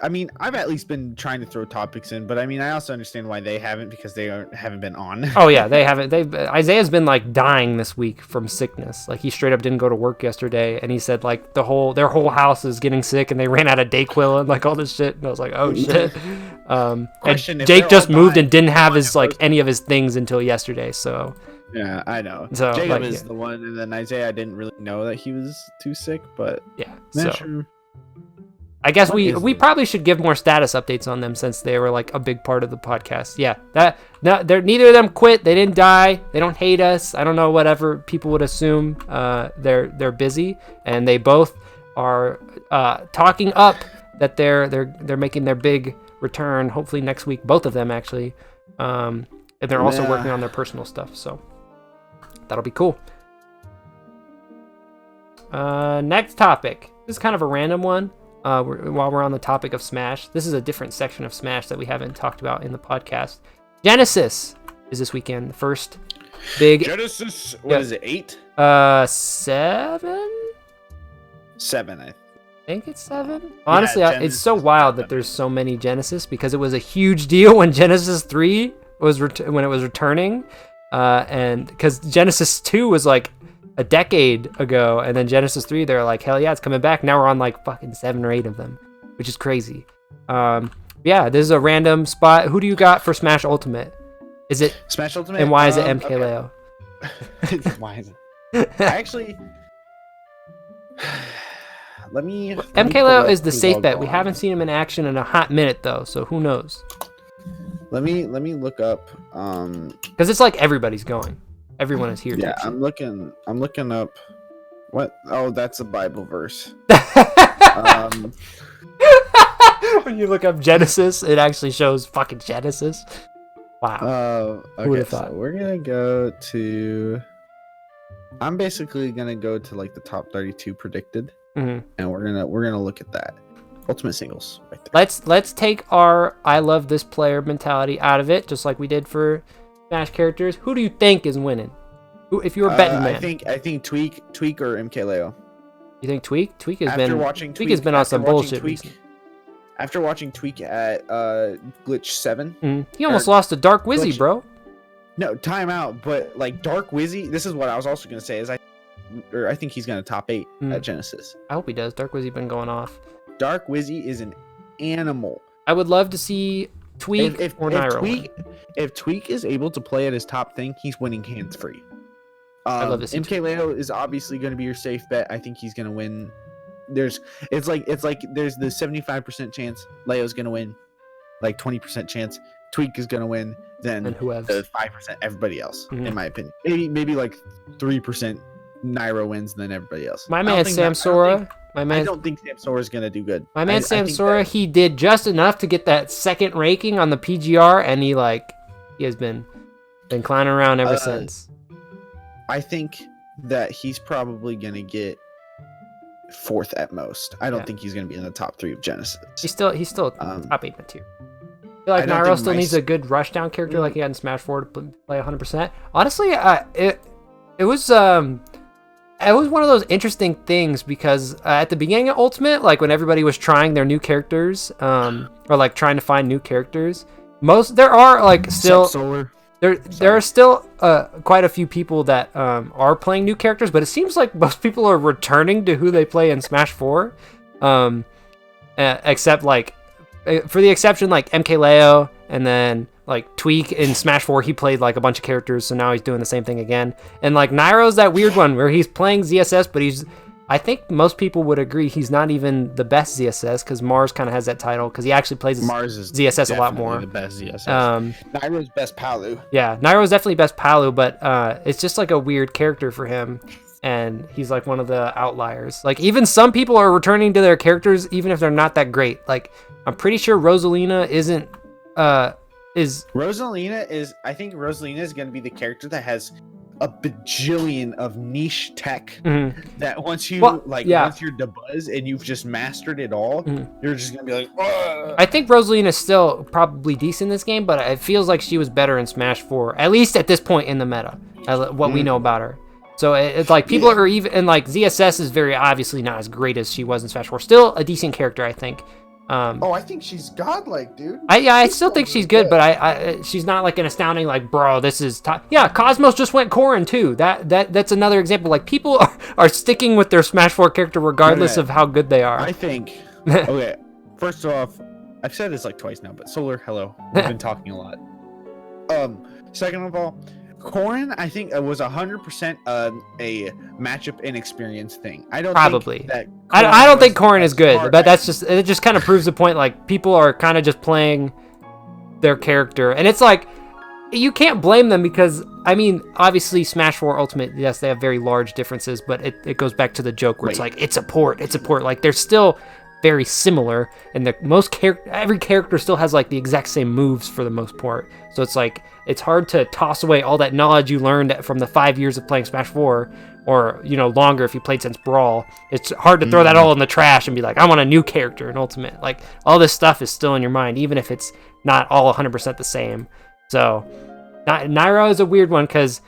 I've at least been trying to throw topics in, but I also understand why they haven't, because they haven't been on. Oh yeah, they haven't. Isaiah's been like dying this week from sickness. Like he straight up didn't go to work yesterday, and he said like their whole house is getting sick, and they ran out of Dayquil and like all this shit. And I was like, oh shit. And Jake just moved and didn't have his like any of his things until yesterday. So yeah, I know. So Jacob is the one, and then Isaiah, I didn't really know that he was too sick, but yeah. So I guess we probably should give more status updates on them, since they were like a big part of the podcast. Yeah, they're neither of them quit. They didn't die. They don't hate us. I don't know, whatever people would assume. They're busy, and they both are talking up that they're making their big return. Hopefully next week, both of them actually, and they're also working on their personal stuff. So that'll be cool. Next topic. This is kind of a random one. While we're on the topic of Smash, this is a different section of Smash that we haven't talked about in the podcast. Genesis is this weekend. The first big Genesis. What is it? 8? 7. 7. I think it's 7. Honestly, it's so wild that there's so many Genesis, because it was a huge deal when Genesis 3 was when it was returning, and because Genesis 2 was like a decade ago, and then Genesis 3, they're like, hell yeah, it's coming back. Now we're on like fucking 7 or 8 of them, which is crazy. Yeah, this is a random spot. Who do you got for Smash Ultimate? Is it Smash Ultimate? And why is it MKLeo? Okay. Why is it? Actually, let me MKLeo is the safe bet. We haven't seen him in action in a hot minute though, so who knows? Let me look up. Because it's like everybody's going. Everyone is here. Yeah, I'm looking up. What? Oh, that's a Bible verse. When you look up Genesis, it actually shows fucking Genesis. Wow. Okay, who would have thought? So we're gonna go to. I'm basically gonna go to like the top 32 predicted, and we're gonna look at that. Ultimate singles right there. Let's take our I love this player mentality out of it, just like we did for Smash characters. Who do you think is winning? Who, if you were betting man? I think Tweak or MKLeo. You think Tweak? Tweak has been on some bullshit. After watching Tweak at Glitch 7, he almost lost to Dark Wizzy, bro. No, timeout. But like Dark Wizzy, this is what I was also gonna say is I think he's gonna top 8 at Genesis. I hope he does. Dark Wizzy been going off. Dark Wizzy is an animal. I would love to see Tweak or Nairo. If Tweak is able to play at his top thing, he's winning hands free. I love this. MKLeo is obviously going to be your safe bet. I think he's going to win. It's like there's the 75% chance Leo's going to win, like 20% chance Tweak is going to win, then and who else? The 5% everybody else, in my opinion. Maybe like 3% Nairo wins, then everybody else. My man Sam Sora. I don't think Sam Sora is going to do good. My man Sam Sora, he did just enough to get that second ranking on the PGR, and he has been clowning around ever since. I think that he's probably going to get 4th at most. I don't think he's going to be in the top 3 of Genesis. He's still top 8 material. I feel like Nairo still needs a good rushdown character like he had in Smash 4 to play 100%. Honestly, it was one of those interesting things because at the beginning of Ultimate, like when everybody was trying their new characters, or like trying to find new characters, there are like still there are still quite a few people that are playing new characters, but it seems like most people are returning to who they play in Smash 4, except like for the exception like MKLeo, and then like Tweak in Smash 4, he played like a bunch of characters, so now he's doing the same thing again. And like Nairo's that weird one where he's playing ZSS, but I think most people would agree he's not even the best ZSS, because Mars kind of has that title because he actually plays Mars is ZSS a lot more. The best ZSS. Nairo's best Palu. Yeah, Nairo's definitely best Palu, but it's just like a weird character for him, and he's like one of the outliers. Like even some people are returning to their characters even if they're not that great. Like I'm pretty sure Rosalina isn't. I think Rosalina is going to be the character that has a bajillion of niche tech that once you once you're Dabuz and you've just mastered it all, you're just gonna be like, ugh. I think Rosalina's still probably decent in this game, but it feels like she was better in Smash 4, at least at this point in the meta, what we know about her. So it's like people are even, and like ZSS is very obviously not as great as she was in Smash 4. Still a decent character, I think. I think she's godlike, dude. I still think she's good, but she's not like an astounding like, bro, this is top. Yeah, Cosmos just went Corrin too. That's another example. Like people are sticking with their Smash 4 character regardless of how good they are. I think. Okay, first off, I've said this like twice now, but Solar, hello. We've been talking a lot. Second of all, Corrin, I think it was 100% a matchup inexperience thing. I don't probably. Think that I don't think Corrin is good, but it just kind of proves the point. Like people are kind of just playing their character, and it's like you can't blame them because I mean, obviously Smash 4 Ultimate, yes, they have very large differences, but it goes back to the joke where it's like it's a port. Like they're still very similar, and every character still has like the exact same moves for the most part. So it's like it's hard to toss away all that knowledge you learned from the 5 years of playing Smash 4, or longer if you played since Brawl. It's hard to throw that all in the trash and be like, I want a new character in Ultimate. Like all this stuff is still in your mind, even if it's not all 100% the same. So Nairo is a weird one because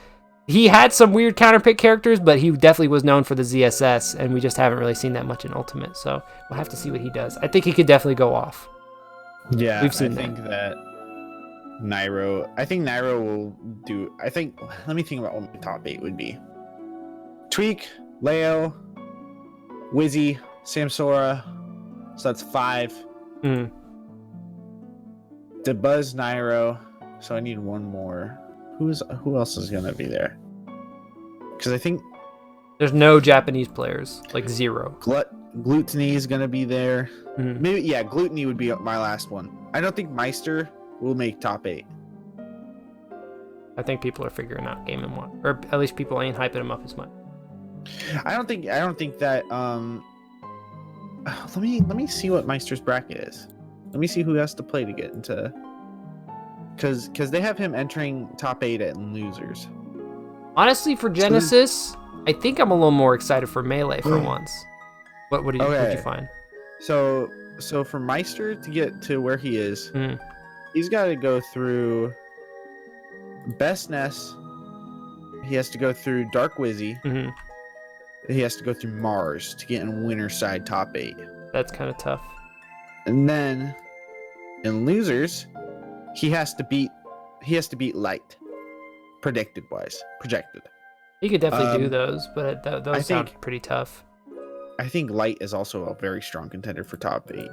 he had some weird counterpick characters, but he definitely was known for the ZSS, and we just haven't really seen that much in Ultimate. So we'll have to see what he does. I think he could definitely go off. Yeah, we've seen I think that Nairo. I think Nairo will do. Let me think about what my top 8 would be. Tweak, Leo, Wizzy, Samsora. So that's 5. Mm. Dabuz, Nairo. So I need one more. Who else is gonna be there? Because I think there's no Japanese players, like 0. Gluttony is gonna be there. Mm. Maybe Gluttony would be my last one. I don't think Meister will make top 8. I think people are figuring out Game & Watch, or at least people ain't hyping him up as much. I don't think that. Let me see what Meister's bracket is. Let me see who has to play to get into. Because they have him entering top 8 at losers. Honestly, for Genesis, I think I'm a little more excited for Melee for once. What'd you find? So for Meister to get to where he is, he's got to go through Best Ness. He has to go through Dark Wizzy. He has to go through Mars to get in winner side top 8. That's kind of tough. And then in losers, he has to beat Light. Projected. He could definitely do those, but those sound pretty tough. I think Light is also a very strong contender for top 8.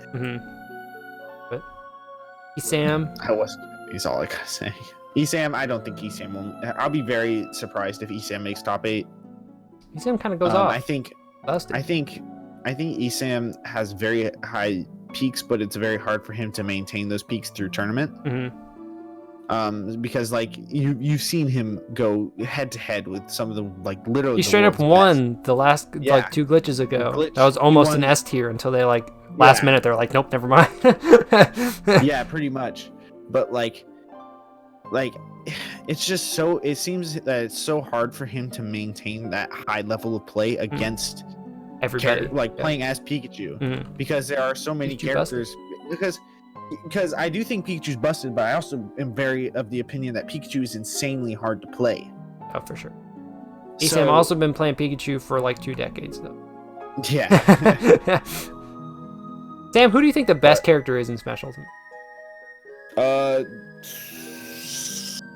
But Esam, he's all I gotta say. Esam, I don't think Esam will. I'll be very surprised if Esam makes top 8. Esam kind of goes off. I think Esam has very high peaks, but it's very hard for him to maintain those peaks through tournament. Because like you've seen him go head to head with some of the literally. He straight up won the last 2 glitches ago. That was almost an S tier until they last minute they're like, nope, never mind. Yeah, pretty much. But like it's just so. It seems that it's so hard for him to maintain that high level of play against everybody, playing as Pikachu, because there are so many characters. Because I do think Pikachu's busted, but I also am very of the opinion that Pikachu is insanely hard to play. Oh, for sure. Esam also been playing Pikachu for 2 decades, though. Yeah. Sam, who do you think the best character is in Smash Ultimate?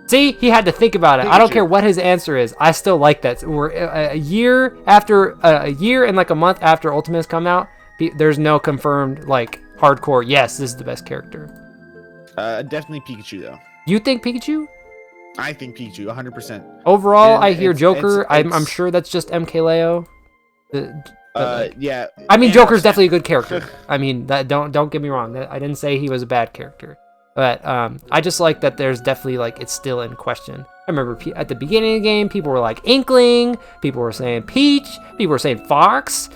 See, he had to think about it. Pikachu. I don't care what his answer is. I still like that. We're a year and a month after Ultimate has come out. There's no confirmed hardcore. Yes, this is the best character. Definitely Pikachu though. You think Pikachu? I think Pikachu, 100%. Overall, I hear Joker. I'm sure that's just MKLeo. Yeah. I mean, Joker's definitely a good character. I mean, don't get me wrong. I didn't say he was a bad character. But I just like that there's definitely it's still in question. I remember at the beginning of the game, people were like Inkling, people were saying Peach, people were saying Fox,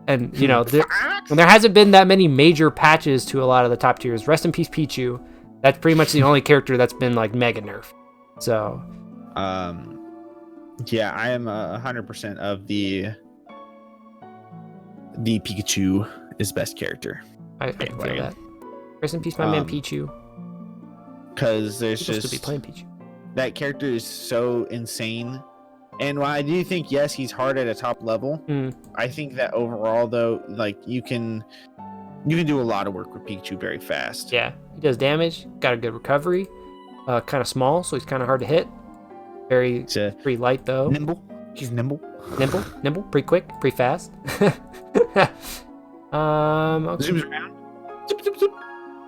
and there hasn't been that many major patches to a lot of the top tiers. Rest in peace, Pichu. That's pretty much the only character that's been mega nerfed. So, Yeah, I am 100% of the Pikachu is best character. I can feel that. Rest in peace, my man Pichu. Because there's People just still be playing Pichu. that character is so insane. And while I do think, yes, he's hard at a top level, I think that overall, though, like you can do a lot of work with Pikachu very fast. Yeah, he does damage. Got a good recovery. Kind of small, so he's kind of hard to hit. Pretty light though. Nimble. He's nimble. Nimble. Pretty quick. Pretty fast. Okay. Zooms around. Zoop, zoop, zoop.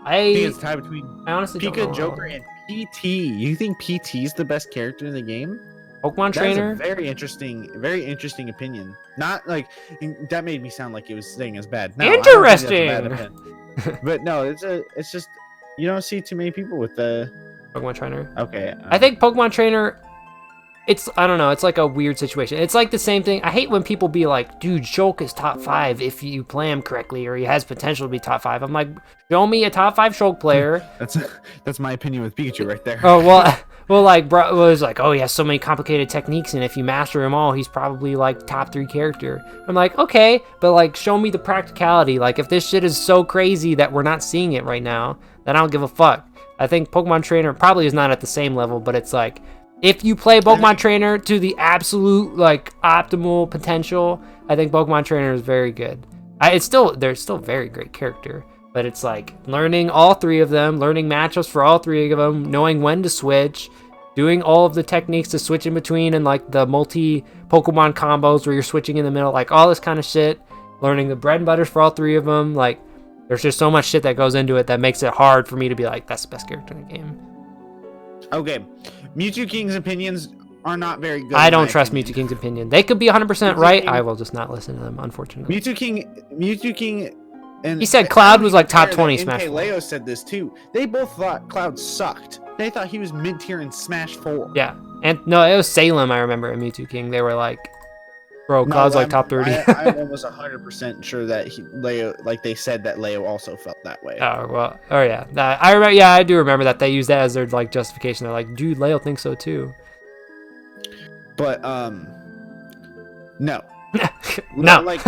I think it's tied between honestly Pika, Joker, and PT. You think PT's the best character in the game? Pokemon trainer. That's a very interesting opinion. Not like that made me sound like it was saying as bad. No, interesting. But no, it's just you don't see too many people with the Pokemon trainer. Okay. I think Pokemon trainer. I don't know. It's like a weird situation. It's like the same thing. I hate when people be like, dude, Shulk is top 5 if you play him correctly, or he has potential to be top 5. I'm like, show me a top 5 Shulk player. That's my opinion with Pikachu right there. Oh, well, like, bro, it was like, oh, he has so many complicated techniques, and if you master them all, he's probably like top 3 character. I'm like, okay, but like, show me the practicality. Like, if this shit is so crazy that we're not seeing it right now, then I don't give a fuck. I think Pokemon trainer probably is not at the same level, but it's like, if you play Pokemon Trainer to the absolute, like, optimal potential, I think Pokemon Trainer is very good. They're still very great character, but it's like learning all 3 of them, learning matchups for all 3 of them, knowing when to switch, doing all of the techniques to switch in between, and like the multi-Pokemon combos where you're switching in the middle, like all this kind of shit, learning the bread and butters for all 3 of them. Like, there's just so much shit that goes into it that makes it hard for me to be like, that's the best character in the game. Okay, Mewtwo King's opinions are not very good. I don't trust Mewtwo King's opinion. They could be 100% right. I will just not listen to them, unfortunately. Mewtwo King, and he said Cloud was like top 20 Smash 4. Leo said this too. They both thought Cloud sucked. They thought he was mid tier in Smash 4. Yeah, and no, it was Salem. I remember in Mewtwo King, they were like, bro, Cloud's like top 30. I'm almost 100% sure that Leo, like they said that Leo also felt that way. Oh well, oh yeah, I remember. Yeah, I do remember that they used that as their like justification. They're like, dude, Leo thinks so too. But no, no, like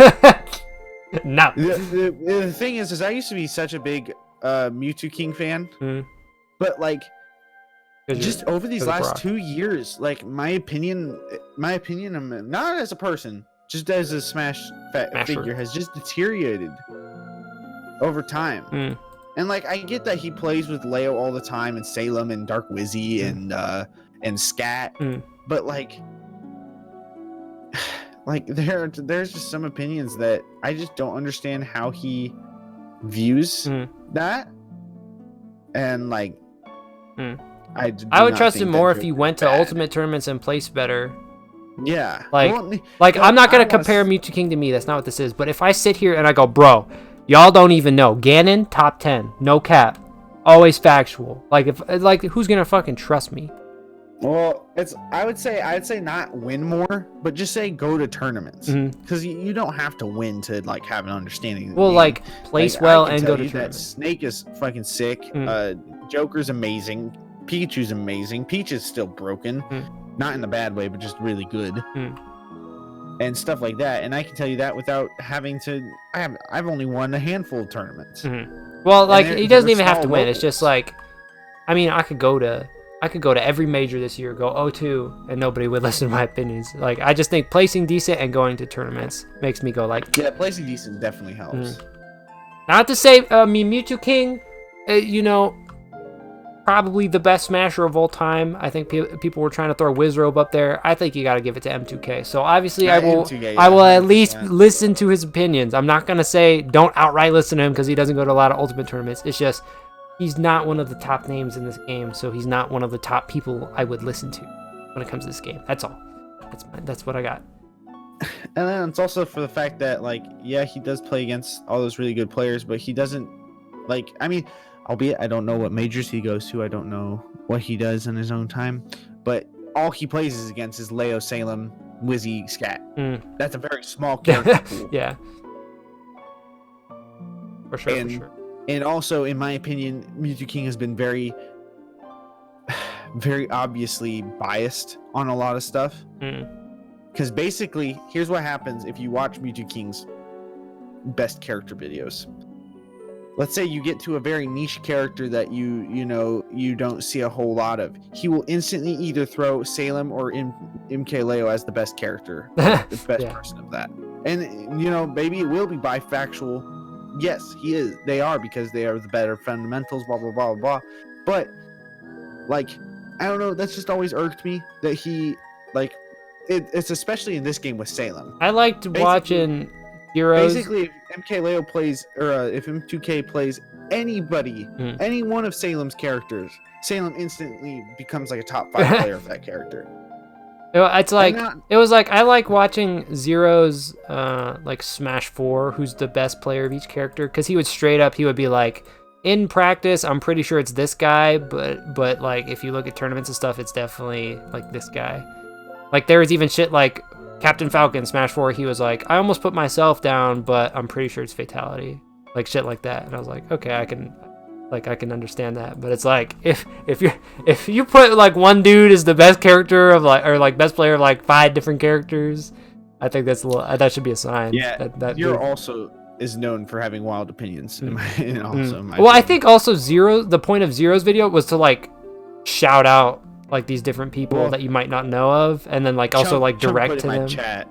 no. The thing is I used to be such a big Mewtwo King fan, but like. Just over these last 2 years, like my opinion, not as a person, just as a Smash figure, has just deteriorated over time. And like, I get that he plays with Leo all the time, and Salem, and Dark Wizzy, and Scat, but like there's just some opinions that I just don't understand how he views that, and like. I would trust him more if he went to Ultimate tournaments and placed better. Yeah. Like I'm not gonna compare Mewtwo King to me. That's not what this is. But if I sit here and I go, bro, y'all don't even know. Ganon, top 10, no cap, always factual. Like who's gonna fucking trust me? Well, I'd say not win more, but just say go to tournaments, because you don't have to win to like have an understanding. Well, like place well and go to tournaments. Snake is fucking sick. Joker's amazing. Pikachu's amazing. Peach is still broken, not in a bad way, but just really good, and stuff like that. And I can tell you that without having to. I've only won a handful of tournaments. Well, like he doesn't even have to win. It's just like, I mean, I could go to every major this year, go 0-2, and nobody would listen to my opinions. Like, I just think placing decent and going to tournaments makes me go like, yeah, placing decent definitely helps. Not to say, Mewtwo King, probably the best Smasher of all time. I think people were trying to throw Wizrobe up there. I think you got to give it to M2K. So obviously, I will at least listen to his opinions. I'm not gonna say don't outright listen to him because he doesn't go to a lot of Ultimate tournaments. It's just he's not one of the top names in this game, so he's not one of the top people I would listen to when it comes to this game. That's all. That's what I got. And then it's also for the fact that, like, yeah, he does play against all those really good players, but he doesn't, like, I mean, albeit I don't know what majors he goes to, I don't know what he does in his own time, but all he plays is against is Leo, Salem, Wizzy, Scat. That's a very small character pool. Yeah. For sure. And also, in my opinion, Mewtwo King has been very very obviously biased on a lot of stuff. Because basically, here's what happens if you watch Mewtwo King's best character videos. Let's say you get to a very niche character that you don't see a whole lot of. He will instantly either throw Salem or MKLeo as the best character, the best person of that. And maybe it will be bifactual. Yes, he is. They are, because they are the better fundamentals. Blah blah blah blah. But like, I don't know. That's just always irked me that he like. It's especially in this game with Salem. I liked watching Heroes. Basically, if MKLeo plays, or if M2K plays anybody, any one of Salem's characters, Salem instantly becomes like a top 5 player of that character. It's like it was like I like watching Zero's like Smash 4, who's the best player of each character, because he would be like, in practice, I'm pretty sure it's this guy, but like if you look at tournaments and stuff, it's definitely like this guy. Like there was even shit like Captain Falcon Smash 4. He was like, I almost put myself down, but I'm pretty sure it's fatality. Like shit like that, and I was like, okay, I can understand that. But it's like if you put like one dude as the best character of like, or like best player of like 5 different characters, I think that should be a sign. Yeah, that you're also is known for having wild opinions. I think also the point of Zero's video was to like shout out like these different people that you might not know of, and then like also like direct to them. Chat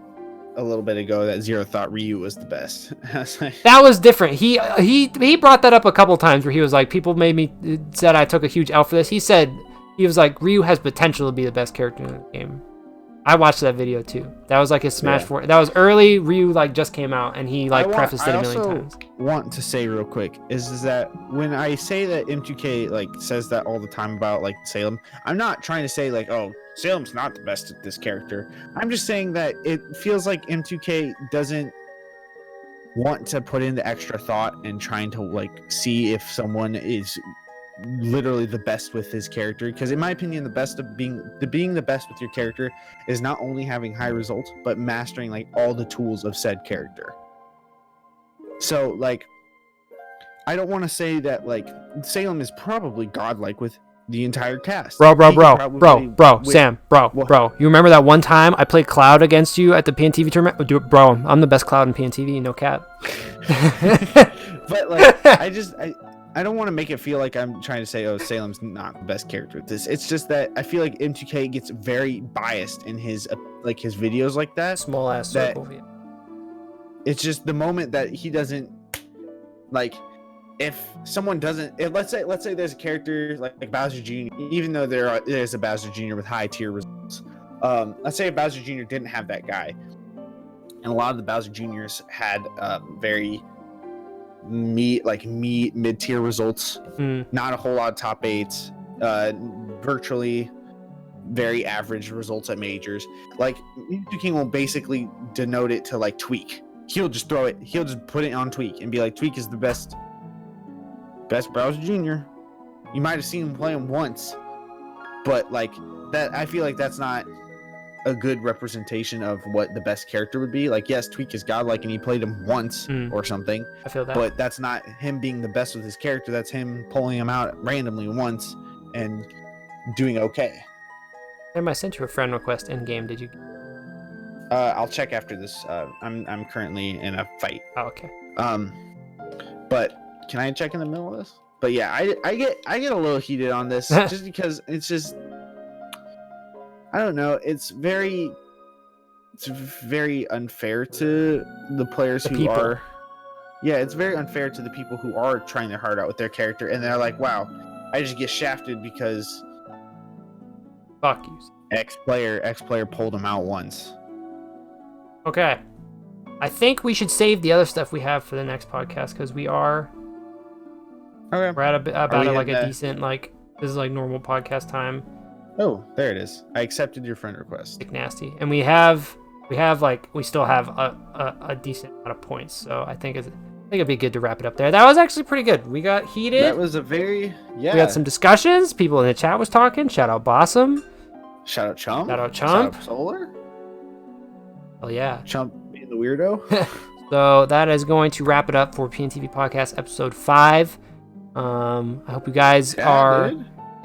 a little bit ago that Zero thought Ryu was the best. That was different. He brought that up a couple times where he was like, people said I took a huge L for this. He was like, Ryu has potential to be the best character in the game. I watched that video too. That was like his Smash 4. That was early. Ryu like just came out, and he like prefaced it a million times. I also want to say real quick is that when I say that M2K like says that all the time about like Salem, I'm not trying to say like, oh, Salem's not the best at this character. I'm just saying that it feels like M2K doesn't want to put in the extra thought and trying to like see if someone is literally the best with his character, because in my opinion being the best with your character is not only having high results but mastering like all the tools of said character. So like, I don't want to say that like Salem is probably godlike with the entire cast. Bro, Sam, you remember that one time I played Cloud against you at the PNTV tournament? Bro, I'm the best Cloud in PNTV, no cap. But like, I don't want to make it feel like I'm trying to say, oh, Salem's not the best character at this. It's just that I feel like M2K gets very biased in his like his videos like that. Small ass circle. Yeah. It's just the moment that he doesn't like. If someone doesn't, let's say there's a character like Bowser Jr., even though there's a Bowser Jr. with high tier results. Let's say Bowser Jr. didn't have that guy, and a lot of the Bowser Juniors had very mid tier results. Not a whole lot of top 8s, virtually very average results at majors. Like Mewtwo King will basically denote it to like Tweak. He'll just throw it. He'll just put it on Tweak and be like, Tweak is the best Bowser Jr. You might have seen him play him once, but like that, I feel like that's not a good representation of what the best character would be. Like, yes, Tweak is godlike and he played him once or something. I feel that, but that's not him being the best with his character. That's him pulling him out randomly once and doing okay. I sent you a friend request in game. Did you? I'll check after this. I'm currently in a fight. Oh, okay. But can I check in the middle of this? But yeah, I get a little heated on this just because it's just, I don't know. It's very unfair to the players who are. Yeah, it's very unfair to the people who are trying their heart out with their character, and they're like, "Wow, I just get shafted because fuck you." X player pulled him out once. Okay, I think we should save the other stuff we have for the next podcast because we are. Okay. We're at about a decent, like, this is like normal podcast time. Oh, there it is. I accepted your friend request. Like nasty. And we still have a decent amount of points. So I think it'd be good to wrap it up there. That was actually pretty good. We got heated. That was we had some discussions. People in the chat was talking. Shout out Bossum. Shout out Chump. Shout out Chump. Shout out Solar. Oh yeah. Chump being the weirdo. So that is going to wrap it up for PNTV Podcast episode 5. I hope you guys are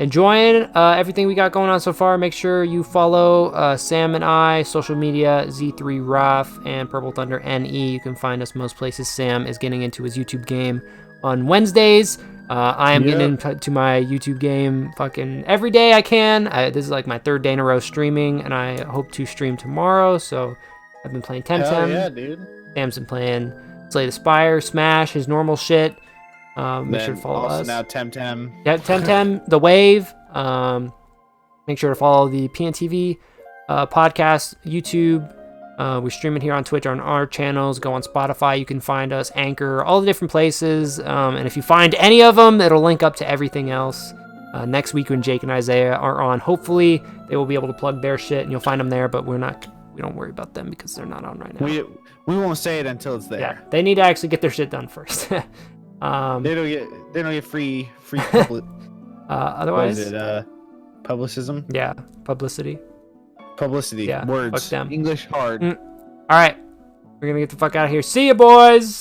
enjoying everything we got going on so far. Make sure you follow Sam and I, social media, Z3Raf and Purple Thunder NE. You can find us most places. Sam is getting into his YouTube game on Wednesdays. I am getting into my YouTube game fucking every day I can. This is like my 3rd day in a row streaming, and I hope to stream tomorrow. So I've been playing Temtem. Hell yeah, dude. Sam's been playing Slay the Spire, Smash, his normal shit. Make sure to follow us. Now Temtem. Yeah, Temtem, The Wave. Make sure to follow the PNTV podcast, YouTube. We stream it here on Twitch on our channels. Go on Spotify. You can find us, Anchor, all the different places. And if you find any of them, it'll link up to everything else. Next week when Jake and Isaiah are on, hopefully they will be able to plug their shit and you'll find them there. But we don't worry about them because they're not on right now. We won't say it until it's there. Yeah, they need to actually get their shit done first. They don't get free otherwise, what is it? Publicism. Yeah, publicity. Publicity. Yeah, Words. fuck them. English hard. All right, we're gonna get the fuck out of here. See you, boys.